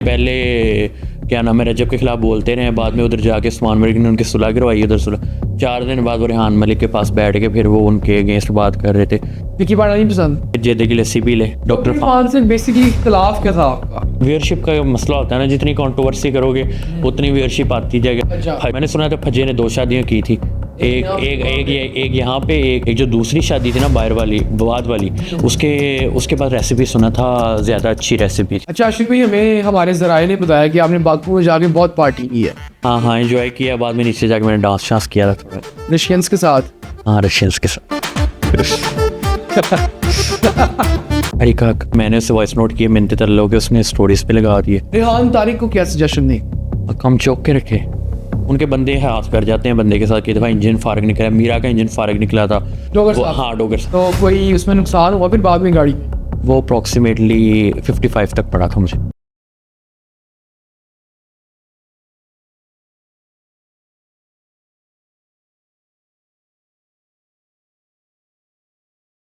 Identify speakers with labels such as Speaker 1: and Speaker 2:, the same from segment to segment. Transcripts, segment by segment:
Speaker 1: पहले क्या नाम है रजब के खिलाफ बोलते रहे, बाद में उधर जाके उस्मान मलिक ने उनकी सुलह करवाई। उधर सुलह 4 दिन बाद वो रेहान मलिक के पास बैठ के फिर वो उनके अगेंस्ट बात कर रहे थे।
Speaker 2: विकी पांडा नहीं पसंद,
Speaker 1: जेदे की लस्सी पी ले। डॉक्टर
Speaker 2: खान से बेसिकली इख्तलाफ क्या था आपका?
Speaker 1: व्यूअरशिप का मसला होता है ना, जितनी कंट्रोवर्सी करोगे उतनी व्यूअरशिप आती जाएगी।
Speaker 2: अच्छा।
Speaker 1: मैंने सुना था फजे ने 2 शादियां की थी, एक यहाँ पे, एक जो दूसरी शादी थी ना बाहर वाली विवाद वाली, उसके बाद रेसिपी सुना था ज़्यादा अच्छी रेसिपी थी।
Speaker 2: अच्छा आशिक भाई, हमें हमारे ज़राए ने बताया कि आपने बागपुर में जाके बहुत पार्टी की है।
Speaker 1: हाँ एंजॉय किया। बाद में नीचे जाके मैंने डांस शांस किया था थोड़ा।
Speaker 2: रशियंस के साथ?
Speaker 1: हाँ रशियंस के साथ। अरे का मैंने उसे वॉइस नोट किए मिनते तर लोगे, उसने स्टोरीज पे लगा दिए।
Speaker 2: रेहान तारिक को क्या सजेशन दी?
Speaker 1: कम चौक के रखे, उनके बंदे हाथ कर जाते हैं बंदे के साथ। कि दफ़ा इंजन फारग निकला, मीरा का इंजन फारग निकला था
Speaker 2: डोगर
Speaker 1: वो।
Speaker 2: साहब?
Speaker 1: हाँ डोगर साहब।
Speaker 2: तो कोई उसमें नुकसान हुआ फिर बाद में गाड़ी में?
Speaker 1: वो अप्रॉक्सीमेटली 55 तक पड़ा था मुझे।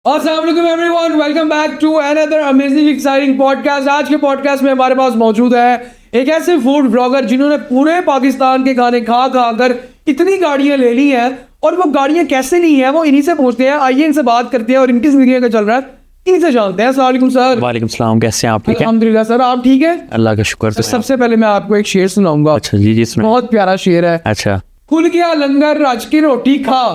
Speaker 2: अस्सलाम वालेकुम everyone, welcome back to another amazing exciting podcast. आज के पॉडकास्ट में हमारे पास मौजूद है एक ऐसे फूड ब्लॉगर जिन्होंने पूरे पाकिस्तान के खाने खा कर इतनी गाड़ियां ले ली हैं, और वो गाड़ियां कैसे ली हैं वो इन्हीं से पूछते हैं। आइए इनसे बात करते हैं और इनकी जिंदगी का चल रहा है इनसे जानते हैं। अस्सलाम वालेकुम सर।
Speaker 1: वालेकुम सलाम, कैसे हैं आप? ठीक है
Speaker 2: अल्हम्दुलिल्लाह सर, आप ठीक है?
Speaker 1: अल्लाह का शुक्र।
Speaker 2: तो सबसे पहले मैं आपको एक शेर सुनाऊंगा।
Speaker 1: अच्छा जी सुनो।
Speaker 2: बहुत प्यारा शेर है।
Speaker 1: अच्छा।
Speaker 2: खुल गया लंगर रज के रोटी खा,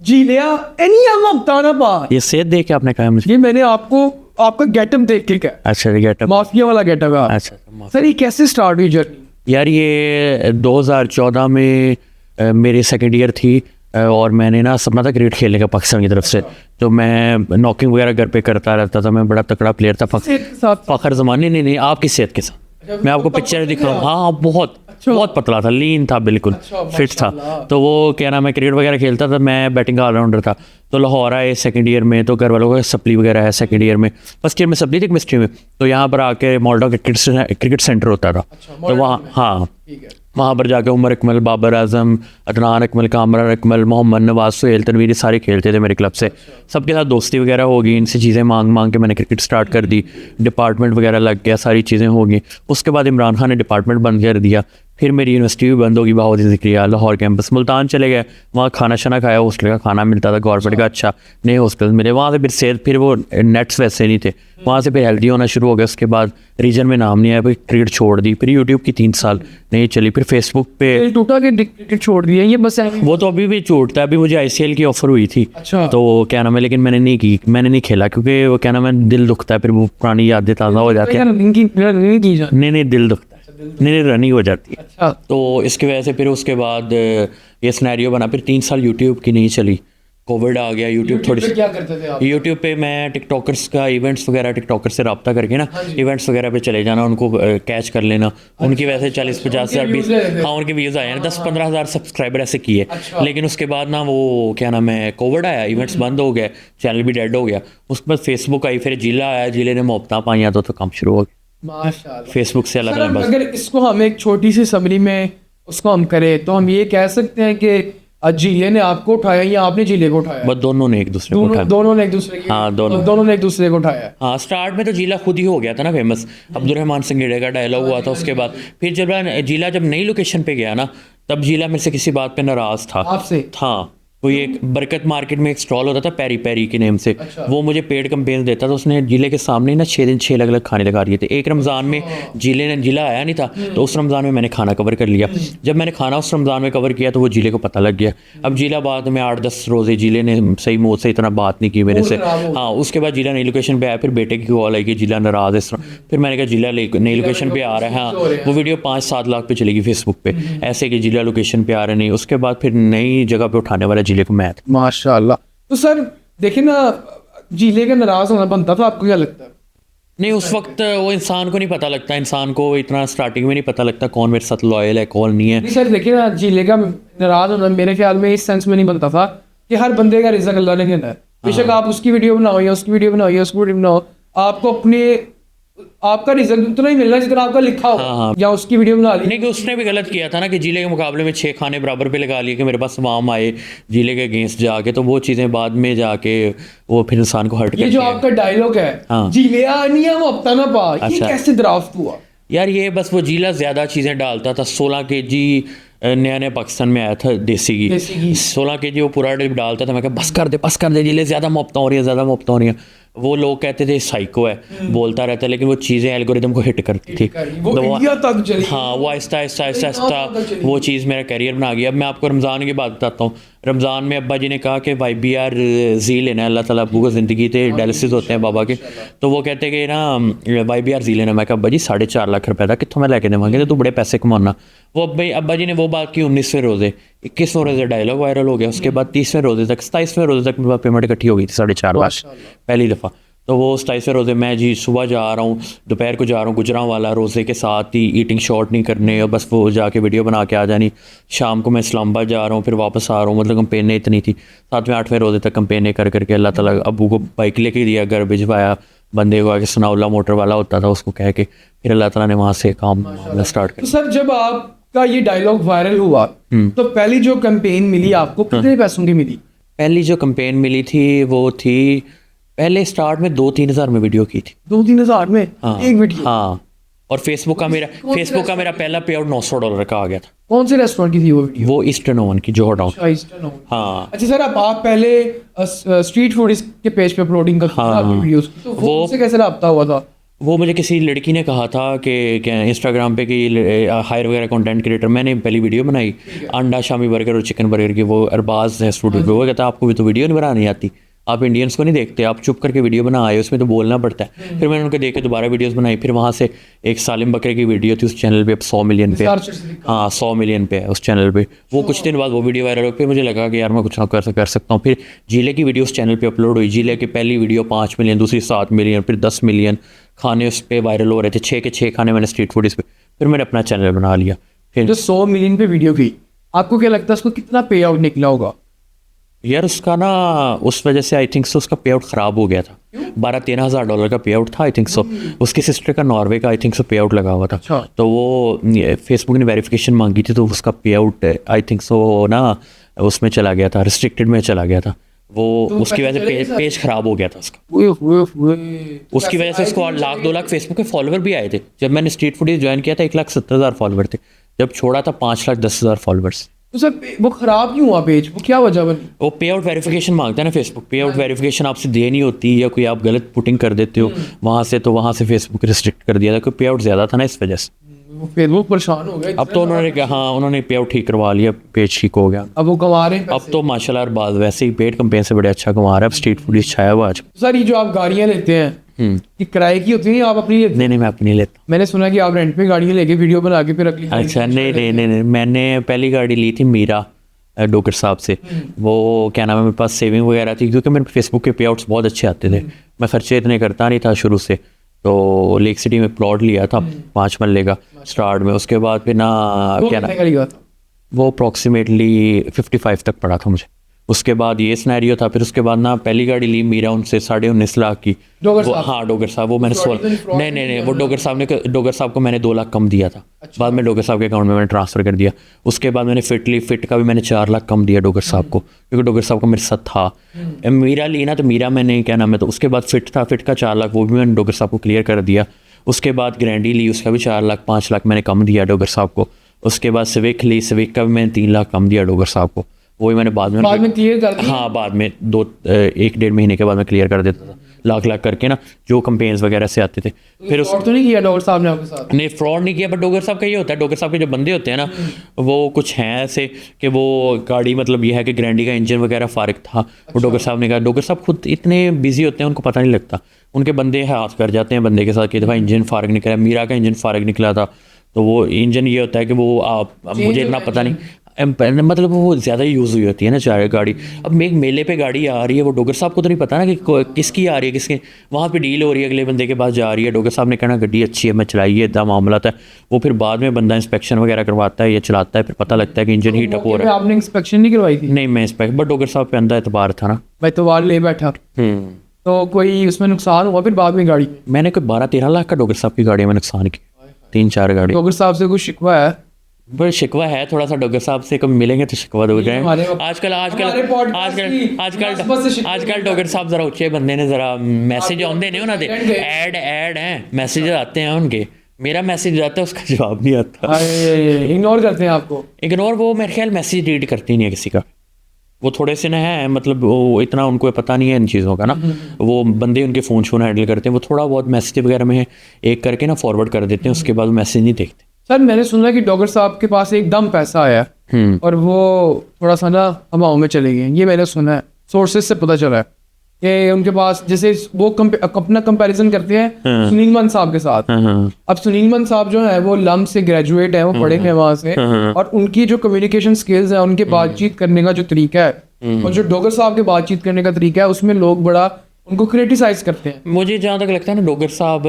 Speaker 2: जी लिया एनी हम ताना पा।
Speaker 1: ये सेहत देख के आपने कहा मुझे?
Speaker 2: ये मैंने आपका गेटअप देख के कहा।
Speaker 1: अच्छा गेटअप,
Speaker 2: माफिया वाला गेटअप है।
Speaker 1: अच्छा
Speaker 2: सर ये कैसे स्टार्ट हुई जर्नी?
Speaker 1: यार ये 2014 में मेरी सेकेंड ईयर थी, और मैंने ना सपना था क्रिकेट खेलने का पाकिस्तान की तरफ से। तो मैं नॉकिंग वगैरह घर पे करता रहता था, मैं बड़ा तगड़ा प्लेयर था। फखर जमाने नहीं आपकी सेहत के साथ मैं आपको पिक्चर दिखाऊँ। हाँ बहुत पतला था, लीन था, बिल्कुल फिट था। तो वो क्या नाम है क्रिकेट वगैरह खेलता था, मैं बैटिंग का ऑलराउंडर था। तो लाहौर आए सेकंड ईयर में, तो घर वालों को सप्ली वगैरह है सेकंड ईयर में। फर्स्ट ईयर में सप्ली थी केमिस्ट्री में, तो यहाँ पर आके मॉल्डा क्रिकेट सेंटर होता था। तो वहाँ पर जाके उमर अकमल, बाबर आजम, अदनान अकमल, कामरान अकमल, मोहम्मद नवाज, सुहेल तनवीर सारे खेलते थे मेरे क्लब से। सबके साथ दोस्ती वगैरह हो गई, इनसे चीज़ें मांग के मैंने क्रिकेट स्टार्ट कर दी। डिपार्टमेंट वगैरह लग गया, सारी चीज़ें हो गई। उसके बाद इमरान खान ने डिपार्टमेंट बंद कर दिया। फिर मेरी यूनिवर्सिटी भी बंद होगी, बहुत ज़िक्रिया लाहौर कैंपस। मुल्तान चले गए, वहाँ खाना शाना खाया, हॉस्टल का खाना मिलता था गवर्नमेंट का। अच्छा नए हॉस्टल मिले वहाँ से। फिर सेहत, फिर वो नेट्स वैसे नहीं थे, वहाँ से फिर हेल्दी होना शुरू हो गया। उसके बाद रीजन में नाम नहीं आया, फिर क्रिकेट छोड़ दी। फिर यूट्यूब की 3 साल नहीं चली, फिर फेसबुक पे
Speaker 2: टूटा के क्रिकेट छोड़ दिया ये बस?
Speaker 1: वो तो अभी भी छूटता है। अभी मुझे ICL की ऑफर हुई थी।
Speaker 2: अच्छा।
Speaker 1: तो क्या नाम है, लेकिन मैंने नहीं खेला, क्योंकि वो क्या नाम है दिल दुखता है, फिर वो पुरानी यादें ताज़ा हो जाती है। नहीं दिल दुखता है, नहीं रनिंग हो जाती है।
Speaker 2: अच्छा।
Speaker 1: तो इसकी वजह से फिर उसके बाद ये सिनेरियो बना। फिर 3 साल यूट्यूब की नहीं चली, कोविड आ गया। यूट्यूब थोड़ी
Speaker 2: क्या करते थे आप?
Speaker 1: यूट्यूब पे मैं टिकटॉकर्स का इवेंट्स वगैरह, टिकटॉकर से रब्ता करके ना इवेंट्स वगैरह पे चले जाना, उनको कैच कर लेना। उनकी वजह से 40-50 हज़ार 20 हाँ उनके व्यूज़ आए हैं, 10-15 हज़ार सब्सक्राइबर ऐसे किए। लेकिन उसके बाद ना वो क्या नाम है कोविड आया, इवेंट्स बंद हो गए, चैनल भी डेड हो गया। उसके बाद फेसबुक आई, फिर जिला आया, जिले ने मोहब्बतां पाई तो काम शुरू हो गया
Speaker 2: माशाल्लाह।
Speaker 1: फेसबुक से अलग अलग।
Speaker 2: अगर इसको हम एक छोटी सी समरी में उसको हम करें तो हम ये कह सकते हैं कि जिले ने आपको उठाया या आपने जिले को उठाया?
Speaker 1: बस दोनों ने एक दूसरे को उठाया।
Speaker 2: दोनों ने एक दूसरे की?
Speaker 1: हाँ
Speaker 2: दोनों ने एक दूसरे को उठाया।
Speaker 1: हाँ स्टार्ट में तो जिला खुद ही हो गया था ना फेमस, अब्दुलरहमान संगीडे का डायलॉग हुआ था। उसके बाद फिर जब जिला जब नई लोकेशन पे गया ना, तब जिला मेरे से किसी बात पे नाराज था
Speaker 2: आपसे?
Speaker 1: हाँ कोई एक बरकत मार्केट में एक स्टॉल होता था पेरी पेरी के नेम से।
Speaker 2: अच्छा।
Speaker 1: वो मुझे पेड कंपेन देता था। उसने जिले के सामने ना 6 दिन 6 अलग अलग खाने लगा दिए थे। एक रमज़ान में जिला आया नहीं था, तो उस रमज़ान में मैंने खाना कवर कर लिया। जब मैंने खाना उस रमज़ान में कवर किया तो वो जिले को पता लग गया। अब जिला बाद में 8-10 रोज़े जिले ने सही मुँह से इतना बात नहीं की मेरे से। हाँ उसके बाद जिला नई लोकेशन पे आया, फिर बेटे की कॉल आई कि जिला नाराज़ इस तरह। फिर मैंने कहा जिला नई लोकेशन पे आ रहा है। हाँ वो वीडियो 5-7 लाख पे चलेगी फेसबुक पे, ऐसे कि जिला लोकेशन पे आ रहे नहीं। उसके बाद फिर नई जगह पे उठाने वाला जिले को मैं था।
Speaker 2: माशाल्लाह। तो सर देखिए ना, जिले का नाराज होना बनता था, आपको क्या लगता है?
Speaker 1: नहीं उस वक्त वो इंसान को नहीं पता लगता, इंसान को इतना स्टार्टिंग में नहीं पता लगता कौन मेरे साथ लॉयल है कौन नहीं है।
Speaker 2: नहीं सर देखिए ना, जिले का नाराज होना मेरे ख्याल में इस सेंस में नहीं बनता था कि हर बंदे का रिज़्क अल्लाह ने देना है। बेशक आप उसकी वीडियो बनाओ या उसकी वीडियो बनाओ या उसकी वीडियो बनाओ, आपको आपका रिजल्ट उतना ही मिलना जितना आपका लिखा हो।
Speaker 1: हाँ।
Speaker 2: या उसकी वीडियो बना ली।
Speaker 1: नहीं कि उसने भी गलत किया था ना कि जिले के मुकाबले में 6 खाने बराबर पे लगा लिए कि मेरे पास तमाम आए जिले के अगेंस्ट जाके, तो वो चीज़ें बाद में जाके वो फिर इंसान को हर्ट करती
Speaker 2: ये जो आपका डायलॉग है,
Speaker 1: हाँ।
Speaker 2: जिले आनिया वो अपना ना पा, ये
Speaker 1: अच्छा।
Speaker 2: कैसे दराफ्त हुआ?
Speaker 1: यार ये बस वो जीला ज़्यादा चीज़ें डालता था। 16 केजी नया नया पाकिस्तान में आया था देसी घी। 16 केजी वो पूरा डिप डालता था। मैं कहा बस कर दे जीले, ज़्यादा मुफ्त हो रही है, ज़्यादा मुफ्त हो रही है। वो लोग कहते थे साइको है, बोलता रहता है, लेकिन वो चीज़ें एल्गोरिदम को हिट करती थी।
Speaker 2: वो इंडिया तक चली।
Speaker 1: हाँ, वो आहिस्ता वो चीज़ मेरा करियर बना गया। अब मैं आपको रमज़ान की बात बताता हूँ। रमज़ान में अब्बा जी ने कहा कि YBR जी लेना है, अल्लाह ताला अब्बू को ज़िंदगी थे, डायलिसिस होते हैं बाबा के, तो वो कहते कि ना YBR जी लेना। मैं कहा अब्बा जी 4.5 लाख रुपए था, कितों मैं लेके देवांगे, तो तू बड़े पैसे कमाना। वो अब्बा जी ने वो बात की 19वें रोज़े, 21वें रोज़े डायलॉग वायरल हो गया। उसके बाद 30वें रोज़े तक, 27वें रोज़े तक मेरे पास पेमेंट इकट्ठी हो गई थी 4.5 लाख पहली दफ़ा। तो वो 27वें रोज़े मैं जी सुबह जा रहा हूँ, दोपहर को जा रहा हूँ, गुजरांवाला रोज़े के साथ ही ईटिंग शॉट नहीं करने, और बस वो जाके वीडियो बना के आ जानी। शाम को मैं इस्लामाबाद जा रहा हूँ, फिर वापस आ रहा हूँ। मतलब कंपेनें इतनी थी, 7वें 8वें रोज़े तक कंपेनें कर करके अल्लाह ताला अब्बू को बाइक लेके दिया, घर भिजवाया, बंदे को आके सनाउल्ला मोटर वाला होता था उसको कह के, फिर अल्लाह ताला ने वहाँ से काम स्टार्ट
Speaker 2: तो सर जब आपका ये डायलॉग वायरल हुआ तो पहली जो कैंपेन मिली आपको कितने पैसों की मिली?
Speaker 1: पहली जो कैंपेन मिली थी वो थी, पहले स्टार्ट में 2-3 हज़ार में वीडियो की थी।
Speaker 2: 2-3 हज़ार में एक वीडियो?
Speaker 1: हाँ, और फेसबुक का मेरा पहला पे आउट $900 का आ गया था।
Speaker 2: कौन से रेस्टोरेंट की थी वो वीडियो?
Speaker 1: वो ईस्टर्न ओवन की, जोहर टाउन। हाँ।
Speaker 2: अच्छा सर, अब आप पहले स्ट्रीट फूड के पेज पे अपलोडिंग करते थे आपकी वीडियोस, तो वो उससे कैसे रब्ता हुआ था?
Speaker 1: वो मुझे किसी लड़की ने कहा था कि क्या इंस्टाग्राम पे कि हायर वगैरह कंटेंट क्रिएटर, मैंने पहली वीडियो बनाई अंडा शामी बर्गर और चिकन बर्गर की, वो अरबाज है स्टूडियो पे। वो कहता आपको भी तो वीडियो नहीं बनानी आती, आप इंडियंस को नहीं देखते, आप चुप करके वीडियो बना आए, उसमें तो बोलना पड़ता है। फिर मैंने उनको देख के दोबारा वीडियोस बनाई। फिर वहाँ से एक सालिम बकरे की वीडियो थी उस चैनल पे, अब 100 मिलियन पे, हाँ 100 मिलियन पे है उस चैनल पे। वो कुछ दिन बाद वो वीडियो वायरल हो, फिर मुझे लगा कि यार मैं कुछ ना कर सकता हूँ। फिर जीले की वीडियो उस चैनल पे अपलोड हुई। जीले की पहली वीडियो 5 मिलियन, दूसरी 7 मिलियन, फिर 10 मिलियन खाने उस पर वायरल हो रहे थे। 6 के 6 खाने मैंने स्ट्रीट फूड इस पे। फिर मैंने अपना चैनल बना लिया। फिर
Speaker 2: जो 100 मिलियन पे वीडियो की, आपको क्या लगता है उसको कितना पे आउट निकला होगा?
Speaker 1: यार उसका ना उस वजह से आई थिंक सो उसका पे आउट ख़राब हो गया था। 12-13 हज़ार डॉलर का पे आउट था आई थिंक सो। उसकी सिस्टर का नॉर्वे का आई थिंक सो पे आउट लगा हुआ था। तो वो फेसबुक ने वेरिफिकेशन मांगी थी, तो उसका पे आउट आई थिंक सो ना उसमें चला गया था, रिस्ट्रिक्टेड में चला गया था वो। तो उसकी वजह से पेज ख़राब हो गया था उसका। उसकी वजह से उसको 1-2 लाख फेसबुक के फॉलोवर भी आए थे। जब मैंने स्ट्रीट फूड ज्वाइन किया था 1,70,000 फॉलोवर थे, जब छोड़ा था 5,10,000 फॉलोवर्स।
Speaker 2: तो सर वो खराब क्यों हुआ पेज, वो क्या वजह बनी?
Speaker 1: वो पे आउट वेरिफिकेशन मांगता है ना फेसबुक। पे आउट वेरिफिकेशन आपसे दे नहीं होती, या कोई आप गलत पुटिंग कर देते हो वहाँ से, तो वहाँ से फेसबुक रिस्ट्रिक्ट कर दिया था, क्योंकि पे आउट ज़्यादा था ना इस वजह से।
Speaker 2: फेसबुक परेशान हो गए।
Speaker 1: अब तो उन्होंने कहा, हाँ उन्होंने पे आउट ठीक करवा लिया, पेज ठीक हो गया।
Speaker 2: अब वो कमा रहे हैं
Speaker 1: अब तो माशाल्लाह बात वैसे ही पेड कंपेन से बड़े अच्छा कमा रहा है। अब स्ट्रीट फूड छाया हुआ आज।
Speaker 2: सर ये जो आप गाड़ियाँ लेते हैं ये किराए की होती है आप अपनी लेते?
Speaker 1: नहीं मैं अपनी लेता।
Speaker 2: मैंने सुना कि आप रेंट पे गाड़ियाँ लेके वीडियो बना के फिर अगली।
Speaker 1: अच्छा नहीं, मैंने पहली गाड़ी ली थी मीरा डोकर साहब से। वो क्या नाम है, मेरे पास सेविंग वगैरह थी, क्योंकि मेरे फेसबुक के पे आउट्स बहुत अच्छे आते थे। मैं खर्चे इतने करता नहीं था शुरू से। तो लेक सिटी में प्लॉट लिया था 5 मरले का स्टार्ट में। उसके बाद फिर ना क्या ना वो अप्रॉक्सीमेटली 55 तक पड़ा था मुझे। उसके बाद ये सिनेरियो था। फिर उसके बाद ना पहली गाड़ी ली मीरा उनसे 19.5 लाख की। हाँ डोगर साहब, वो मैंने नहीं वो डोगर साहब को मैंने 2 लाख कम दिया था। बाद में डोगर साहब के अकाउंट में मैंने ट्रांसफ़र कर दिया। उसके बाद मैंने फिट का भी मैंने 4 लाख कम दिया डोगर साहब को, क्योंकि डोगर साहब का मेरे साथ था। मीरा ली ना, तो मीरा मैंने क्या नाम है, तो उसके बाद फिट का 4 लाख, वो भी मैंने डोगर साहब को क्लियर कर दिया। उसके बाद ग्रैंडी ली, उसका भी 4 लाख 5 लाख मैंने कम दिया डोगर साहब को। उसके बाद सिविक ली, सिविक का भी मैंने 3 लाख कम दिया डोगर साहब को। वही मैंने बाद में
Speaker 2: क्लियर कर दिया।
Speaker 1: हाँ बाद में 1-1.5 महीने के बाद मैं क्लियर कर देता था, लाख करके ना, जो कंपेन्स वगैरह से आते थे। फिर उस
Speaker 2: तो नहीं किया डोगर साहब ने आपके साथ?
Speaker 1: नहीं फ्रॉड नहीं किया, बट डोगर साहब का ये होता है, डोगर साहब के जो बंदे होते हैं ना वो कुछ हैं ऐसे कि वो गाड़ी, मतलब ये है कि ग्रैंडी का इंजन वगैरह फारिग था। वो डोगर साहब ने कहा, डोगर साहब खुद इतने बिजी होते हैं उनको पता नहीं लगता, उनके बंदे हाथ कर जाते हैं बंदे के साथ कि दफ़ा इंजन फारिग निकला। मीरा का इंजन फारिग निकला था, तो वो इंजन ये होता है कि वो मुझे इतना पता नहीं, मतलब वो ज़्यादा यूज़ हुई होती है ना चार गाड़ी। अब एक मेले पे गाड़ी आ रही है, वो डोगर साहब को तो नहीं पता ना कि किसकी आ रही है, किसके वहाँ पे डील हो रही है, अगले बंदे के पास जा रही है। डोगर साहब ने कहना गड्डी अच्छी है, मैं चलाइए, इतना मामला था। वो फिर बाद में बंदा इंस्पेक्शन वगैरह करवाता है या चलाता है, फिर पता लगता है कि इंजन हीट अप हो रहा है।
Speaker 2: आपने इंस्पेक्शन नहीं करवाई थी?
Speaker 1: नहीं मैं इंस्पेक्शन, बट डोगर साहब पे अंदर एतबार था ना,
Speaker 2: मैं एतबार ले बैठा। तो कोई उसमें नुकसान हुआ फिर बाद में गाड़ी?
Speaker 1: मैंने कोई 12-13 लाख का डोगर साहब की गाड़ी में नुकसान किया, 3-4 गाड़ी।
Speaker 2: डोगर साहब से कुछ शिकवा है?
Speaker 1: बड़ा शिकवा है थोड़ा सा, डोगर साहब से कभी मिलेंगे तो शिकवा दो जाए। आजकल डोगर साहब जरा ऊंचे बंदे ने, जरा मैसेज आते ने उन्होंने, ऐड हैं मैसेज आते हैं उनके, मेरा मैसेज जाता है, उसका जवाब नहीं आता।
Speaker 2: इग्नोर करते हैं आपको।
Speaker 1: इग्नोर, वो मेरे ख्याल मैसेज रीड करती नहीं है किसी का। वो थोड़े से ना है, मतलब वो इतना उनको पता नहीं है इन चीज़ों का ना। वो बंदे उनके फ़ोन शोन हैंडल करते हैं, वो थोड़ा बहुत मैसेज वगैरह में एक करके ना फॉरवर्ड कर देते हैं, उसके बाद वो मैसेज नहीं देखते।
Speaker 2: सर मैंने सुना कि डॉगर साहब के पास एकदम पैसा आया और वो थोड़ा सा ना हवाओं में चले गए, ये मैंने सुना है, सोर्सेज से पता चला है कि उनके पास, जैसे वो अपना कंपैरिजन करते हैं सुनील मान साहब के साथ। अब सुनील मान साहब जो है वो लम से ग्रेजुएट है, वो पढ़े हैं वहाँ से, और उनकी जो कम्युनिकेशन स्किल्स है, उनके बातचीत करने का जो तरीका है और जो डॉगर साहब के बातचीत करने का तरीका है, उसमें लोग बड़ा उनको क्रिटिसाइज करते हैं।
Speaker 1: मुझे जहाँ तक लगता है ना, डोगर साहब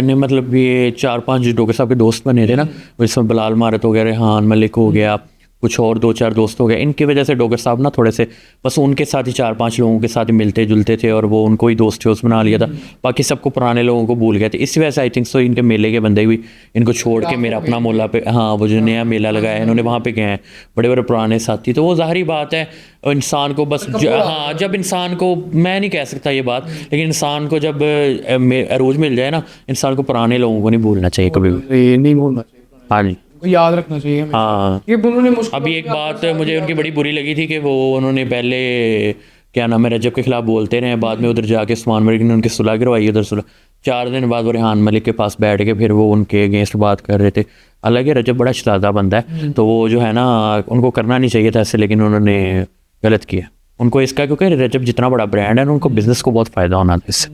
Speaker 1: ने मतलब ये 4-5 डोगर साहब के दोस्त बने थे ना, जिसमें बिलाल मारत हो गया, रेहान मलिक हो गया, कुछ और 2-4 दोस्त हो गए, इनकी वजह से डोगर साहब ना थोड़े से बस उनके साथ ही 4-5 लोगों के साथ ही मिलते जुलते थे, और वो उनको ही दोस्त बना लिया था, बाकी सबको पुराने लोगों को भूल गए थे। इसी वजह से आई थिंक सो इनके मेले के बंदे भी इनको छोड़ के मेरा अपना मोहल्ला पे, हाँ वो जो नया मेला लगाया है इन्होंने, वहाँ पे गए हैं बड़े बड़े पुराने साथी। तो वो ज़ाहिरी बात है इंसान को बस हाँ, जब इंसान को, मैं नहीं कह सकता ये बात, लेकिन इंसान को जब अरोज मिल जाए ना, इंसान को पुराने लोगों को नहीं भूलना चाहिए कभी भी।
Speaker 2: नहीं भूलना चाहिए,
Speaker 1: हाँ जी,
Speaker 2: याद रखना चाहिए हमें।
Speaker 1: हाँ।
Speaker 2: ये उन्होंने
Speaker 1: अभी एक बात मुझे उनकी बड़ी बुरी लगी थी कि वो उन्होंने पहले क्या नाम है रजब के खिलाफ बोलते रहे, बाद में उधर जाके उस्मान मलिक ने उनकी सुलह करवाई, उधर सुलह 4 दिन बाद वो रेहान मलिक के पास बैठ के फिर वो उनके अगेंस्ट बात कर रहे थे। हालांकि रजब बड़ा शरारती बंदा है, तो वो जो है ना उनको करना नहीं चाहिए था ऐसे, लेकिन उन्होंने गलत किया उनको इसका, क्योंकि रजब जितना बड़ा ब्रांड है उनको बिज़नेस को बहुत फ़ायदा होना था इससे,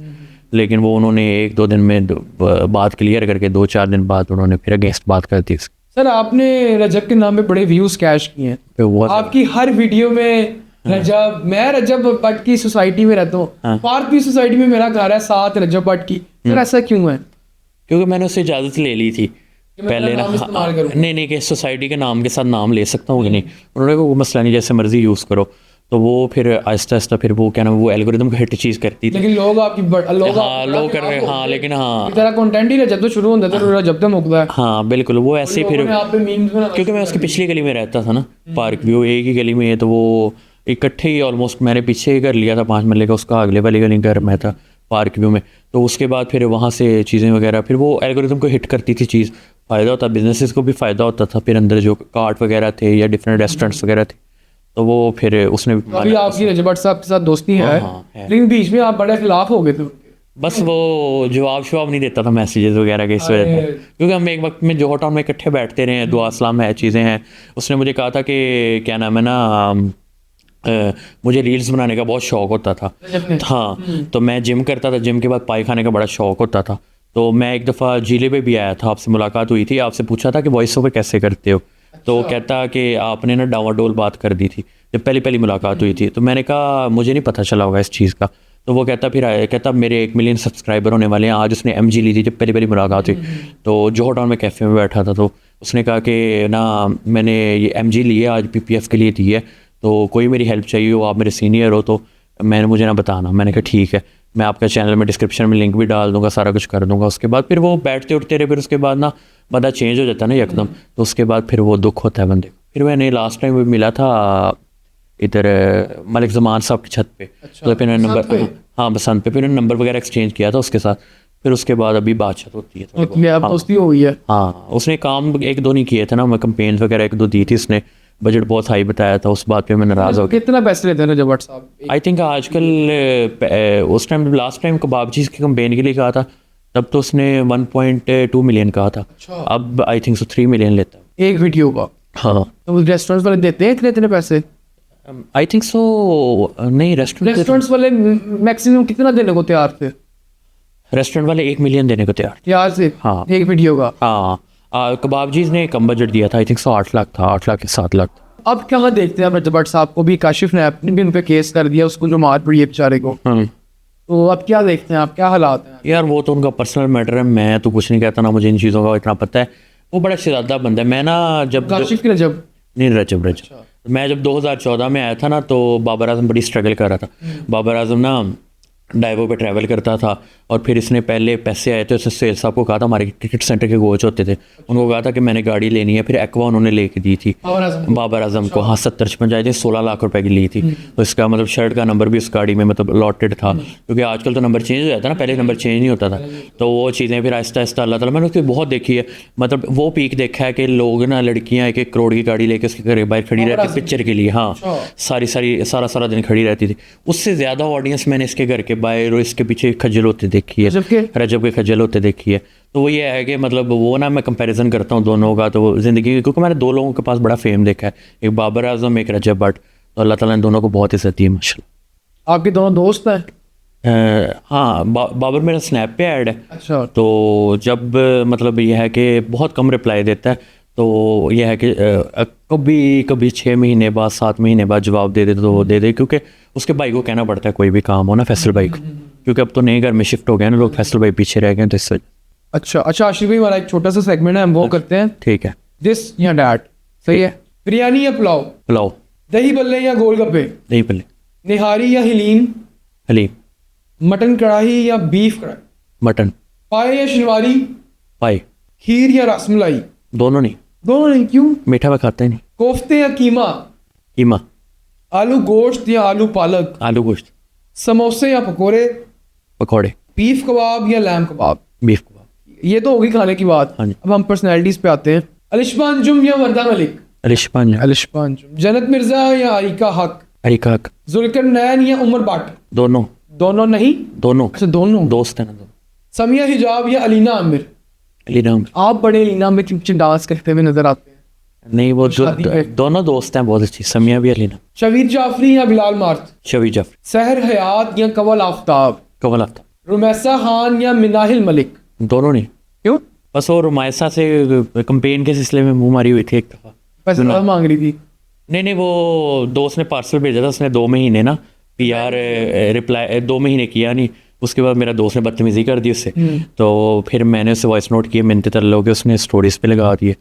Speaker 1: लेकिन वो उन्होंने 1-2 दिन में बात क्लियर करके 2-4 दिन बाद उन्होंने फिर अगेंस्ट बात कर दी।
Speaker 2: सर आपने रजब के नाम पे बड़े व्यूज कैश किए हैं, आपकी हर वीडियो में रजब, मैं रजब भट्ट की सोसाइटी में रहता हूँ, पार्क की सोसाइटी में मेरा घर है, साथ रजब भट्ट की। सर ऐसा क्यों है?
Speaker 1: क्योंकि मैंने उससे इजाज़त ले ली थी पहले ना, नहीं कि सोसाइटी के नाम के साथ नाम ले सकता हूँ कि नहीं, उन्होंने कोई मसला नहीं, जैसे मर्जी यूज़ करो। तो वो फिर आहिस्ता आहिस्ता फिर वो क्या नाम, वो एल्गोरिदम को हिट चीज़ करती थी,
Speaker 2: लेकिन लोग आपकी
Speaker 1: लोग कर रहे हैं, हाँ, लेकिन हाँ
Speaker 2: तेरा कंटेंट ही ना जब तो शुरू होता है जब तक मुकता है।
Speaker 1: हाँ बिल्कुल, वो ऐसे फिर क्योंकि मैं उसकी पिछली गली में रहता था ना, पार्क व्यू एक ही गली में है, तो वो इकट्ठे ही ऑलमोस्ट मैंने पीछे ही कर लिया था 5 मरले का, उसका अगले वाली गली घर में था पार्क व्यू में। तो उसके बाद फिर वहाँ से चीज़ें वगैरह, फिर वो एल्गोरिदम को हिट करती थी चीज़, फ़ायदा होता, बिजनेसेस को भी फ़ायदा होता था। फिर अंदर जो कार्ट वगैरह थे या डिफरेंट रेस्टोरेंट्स वगैरह थे, तो वो फिर उसने
Speaker 2: अभी आपकी रजब भट्ट साहब के साथ दोस्ती है, लेकिन बीच में आप बड़े खिलाफ हो गए थे।
Speaker 1: बस वो जवाब नहीं देता था मैसेजेस वगैरह के, इस वजह से, क्योंकि हम एक वक्त में जोहर टाउन में इकट्ठे बैठते रहे हैं, दुआ सलाम है, चीज़ें हैं। उसने मुझे कहा था कि क्या नाम है ना, मुझे रील्स बनाने का बहुत शौक़ होता था, हाँ, तो मैं जिम करता था, जिम के बाद पाई खाने का बड़ा शौक़ होता था। तो मैं एक दफ़ा जिले पे भी आया था, आपसे मुलाकात हुई थी, आपसे पूछा था कि वॉइस ओवर कैसे करते हो, तो कहता कि आपने ना डावाडोल बात कर दी थी जब पहली मुलाकात हुई थी। तो मैंने कहा मुझे नहीं पता चला होगा इस चीज़ का। तो वो कहता मेरे 1 मिलियन सब्सक्राइबर होने वाले हैं। आज उसने MG ली थी जब पहली मुलाकात हुई, तो जोहर टाउन में कैफ़े में बैठा था, तो उसने कहा कि ना मैंने ये MG ली है, आज PPF के लिए दी है, तो कोई मेरी हेल्प चाहिए हो, आप मेरे सीनियर हो, तो मुझे ना बताना। मैंने कहा ठीक है, मैं आपका चैनल में डिस्क्रिप्शन में लिंक भी डाल दूंगा, सारा कुछ कर दूंगा। उसके बाद फिर वो बैठते उठते रहे, फिर उसके बाद ना बंदा चेंज हो जाता है ना एकदम, तो उसके बाद फिर वो दुख होता है बंदे को। फिर मैंने लास्ट टाइम मिला था इधर मलिक ज़मान साहब की छत पे, तो फिर नंबर, हाँ बसंत पे, फिर नंबर वगैरह एक्सचेंज किया था उसके साथ। फिर उसके बाद अभी बातचीत होती है,
Speaker 2: दोस्ती हो गई है।
Speaker 1: हाँ, उसने काम 1-2 नहीं किए थे ना, मैं कंपेन वगैरह 1-2 दी थी, उसने बजट बहुत हाई बताया था, उस बात पे मैं नाराज़ हो गया।
Speaker 2: कितना पैसे लेते हैं रजब भट्ट साहब?
Speaker 1: आई थिंक आजकल उस टाइम लास्ट टाइम कबाबचीज़ की कंपेन के लिए कहा था, तब तो उसने 1.2 मिलियन कहा था। अब आई थिंक 3 मिलियन लेता है
Speaker 2: एक वीडियो का।
Speaker 1: हाँ,
Speaker 2: तो रेस्टोरेंट्स वाले देते हैं इतने पैसे?
Speaker 1: आई थिंक सो नहीं,
Speaker 2: रेस्टोरेंट्स वाले मैक्सिमम कितना देने को तैयार थे?
Speaker 1: रेस्टोरेंट वाले 1 मिलियन देने को तैयार
Speaker 2: से, हाँ, एक वीडियो का।
Speaker 1: हाँ, कबाबचीज़ ने कम बजट दिया था, आई थिंक 8 लाख था, 8 लाख या 7 लाख।
Speaker 2: अब क्या देखते हैं आप रजब भट्ट साहब को भी, काशिफ ने अपने भी उन पे केस कर दिया, उसको जो मार पड़ी है बेचारे को, तो अब क्या देखते हैं आप, क्या हालात हैं? यार
Speaker 1: वो तो उनका पर्सनल मैटर है, मैं तो कुछ नहीं कहता ना, मुझे इन चीज़ों का इतना पता है। वो बड़ा शरारती बंदा है। मैं ना जब
Speaker 2: काशिफ की रजब
Speaker 1: नहीं, रजब मैं जब 2014 में आया था ना, तो बाबर आजम बड़ी स्ट्रगल कर रहा था। बाबर आजम ना डाइवो पे ट्रैवल करता था। और फिर इसने पहले पैसे आए थे, उसने सेल्स साहब को कहा था, हमारे टिकट सेंटर के कोच होते थे, उनको कहा था कि मैंने गाड़ी लेनी है। फिर एक्वा उन्होंने लेके दी थी बाबर आजम को। हाँ 70-55 थी, 16 लाख रुपए की ली थी। तो इसका मतलब शर्ट का नंबर भी उस गाड़ी में मतलब अलॉटेड था, क्योंकि आजकल तो नंबर चेंज हो जाता है ना, पहले नंबर चेंज नहीं होता था। तो वो चीज़ें फिर आहिस्ता आहिस्ता अल्लाह ताला, मैंने उसकी बहुत देखी है, मतलब वो पीक देखा है कि लोग ना लड़कियाँ 1-1 करोड़ की गाड़ी लेके उसके घर बाहर खड़ी रहती पिक्चर के लिए। हाँ सारा दिन खड़ी रहती थी। उससे ज़्यादा ऑडियंस मैंने इसके घर के बाहर और इसके पीछे खज्जल होते देखी है, रजब के खज्जल होते देखी है। तो वो ये है कि मतलब वो ना मैं कंपैरिजन करता हूँ दोनों का, तो ज़िंदगी, क्योंकि मैंने 2 लोगों के पास बड़ा फेम देखा है, एक बाबर आजम एक रजब भट्ट। तो अल्लाह ताला ने दोनों को बहुत इज्जत दी है माशाल्लाह।
Speaker 2: आपके दोनों दोस्त हैं?
Speaker 1: हाँ बाबर मेरा स्नैप पे ऐड है।
Speaker 2: अच्छा।
Speaker 1: तो जब मतलब यह है कि बहुत कम रिप्लाई देता है, तो यह है कि कभी 6 महीने बाद 7 महीने बाद जवाब दे दे तो वो दे दे, क्योंकि उसके भाई को कहना पड़ता है कोई भी काम हो ना, फैसल भाई को, क्योंकि अब तो नए घर में शिफ्ट हो गए ना लोग, फैसल भाई पीछे रह गए, तो इस वजह।
Speaker 2: अच्छा आशिफ भाई, हमारा एक छोटा सा सेगमेंट है, हम वो करते हैं,
Speaker 1: ठीक है।
Speaker 2: दिस या डैट, सही है? बिरयानी या पुलाव?
Speaker 1: पुलाव।
Speaker 2: दही बल्ले या गोलगप्पे?
Speaker 1: दही बल्ले।
Speaker 2: निहारी या हलीम?
Speaker 1: हलीम।
Speaker 2: मटन कढ़ाई या बीफ कढ़ाई?
Speaker 1: मटन।
Speaker 2: पाए या शिनवारी?
Speaker 1: पाई।
Speaker 2: खीर या रसमलाई?
Speaker 1: दोनों नहीं।
Speaker 2: दोनों नहीं, क्यों?
Speaker 1: मीठा मैं खाता ही नहीं।
Speaker 2: कोफ्ते या कीमा?
Speaker 1: कीमा।
Speaker 2: आलू गोश्त या आलू पालक?
Speaker 1: आलू गोश्त।
Speaker 2: समोसे या पकोड़े?
Speaker 1: पकौड़े।
Speaker 2: बीफ कबाब या लैम कबाब?
Speaker 1: बीफ कबाब।
Speaker 2: ये तो होगी खाने की बात।
Speaker 1: हाँ जी।
Speaker 2: अब हम पर्सनैलिटीज पे आते हैं। अलिशा अंजुम या वर्दा मलिक?
Speaker 1: अलिशा
Speaker 2: अंजुम। जन्नत मिर्जा या अरिका हक?
Speaker 1: अरिका हक।
Speaker 2: जुल्करनैन या उमर भट्ट?
Speaker 1: दोनों।
Speaker 2: दोनों नहीं?
Speaker 1: दोनों।
Speaker 2: अच्छा दोनों
Speaker 1: दोस्त हैं ना दोनों।
Speaker 2: समिया हिजाब या अलीना आमिर?
Speaker 1: अलीना आमिर।
Speaker 2: आप बड़े अलीना आमिर के पीछे डांस करते हुए नजर आते हैं।
Speaker 1: नहीं, वो जो
Speaker 2: शादी पे।
Speaker 1: दोनों दोस्त हैं बहुत अच्छी, समिया भी अलीना।
Speaker 2: शबीर जाफरी या बिलाल मार्थ?
Speaker 1: शबीर जाफरी।
Speaker 2: सहर हयात या कवल आफ्ताब?
Speaker 1: कमल आफ्ताब।
Speaker 2: रुमैसा खान या मिनाहिल मलिक?
Speaker 1: दोनों नहीं।
Speaker 2: क्यों?
Speaker 1: बस वो रुमायसा से कंपेन के सिलसिले में मुंह मारी हुई थी एक दफ़ा।
Speaker 2: पैसे मांग रही थी?
Speaker 1: नहीं, वो दोस्त ने पार्सल भेजा था, उसने 2 महीने ना PR रिप्लाई 2 महीने किया नहीं। उसके बाद मेरा दोस्त ने बदतमीज़ी कर दी उससे, तो फिर मैंने उसे वॉइस नोट किए मिन्नत तरलो के, उसने स्टोरीज पे लगा दिए।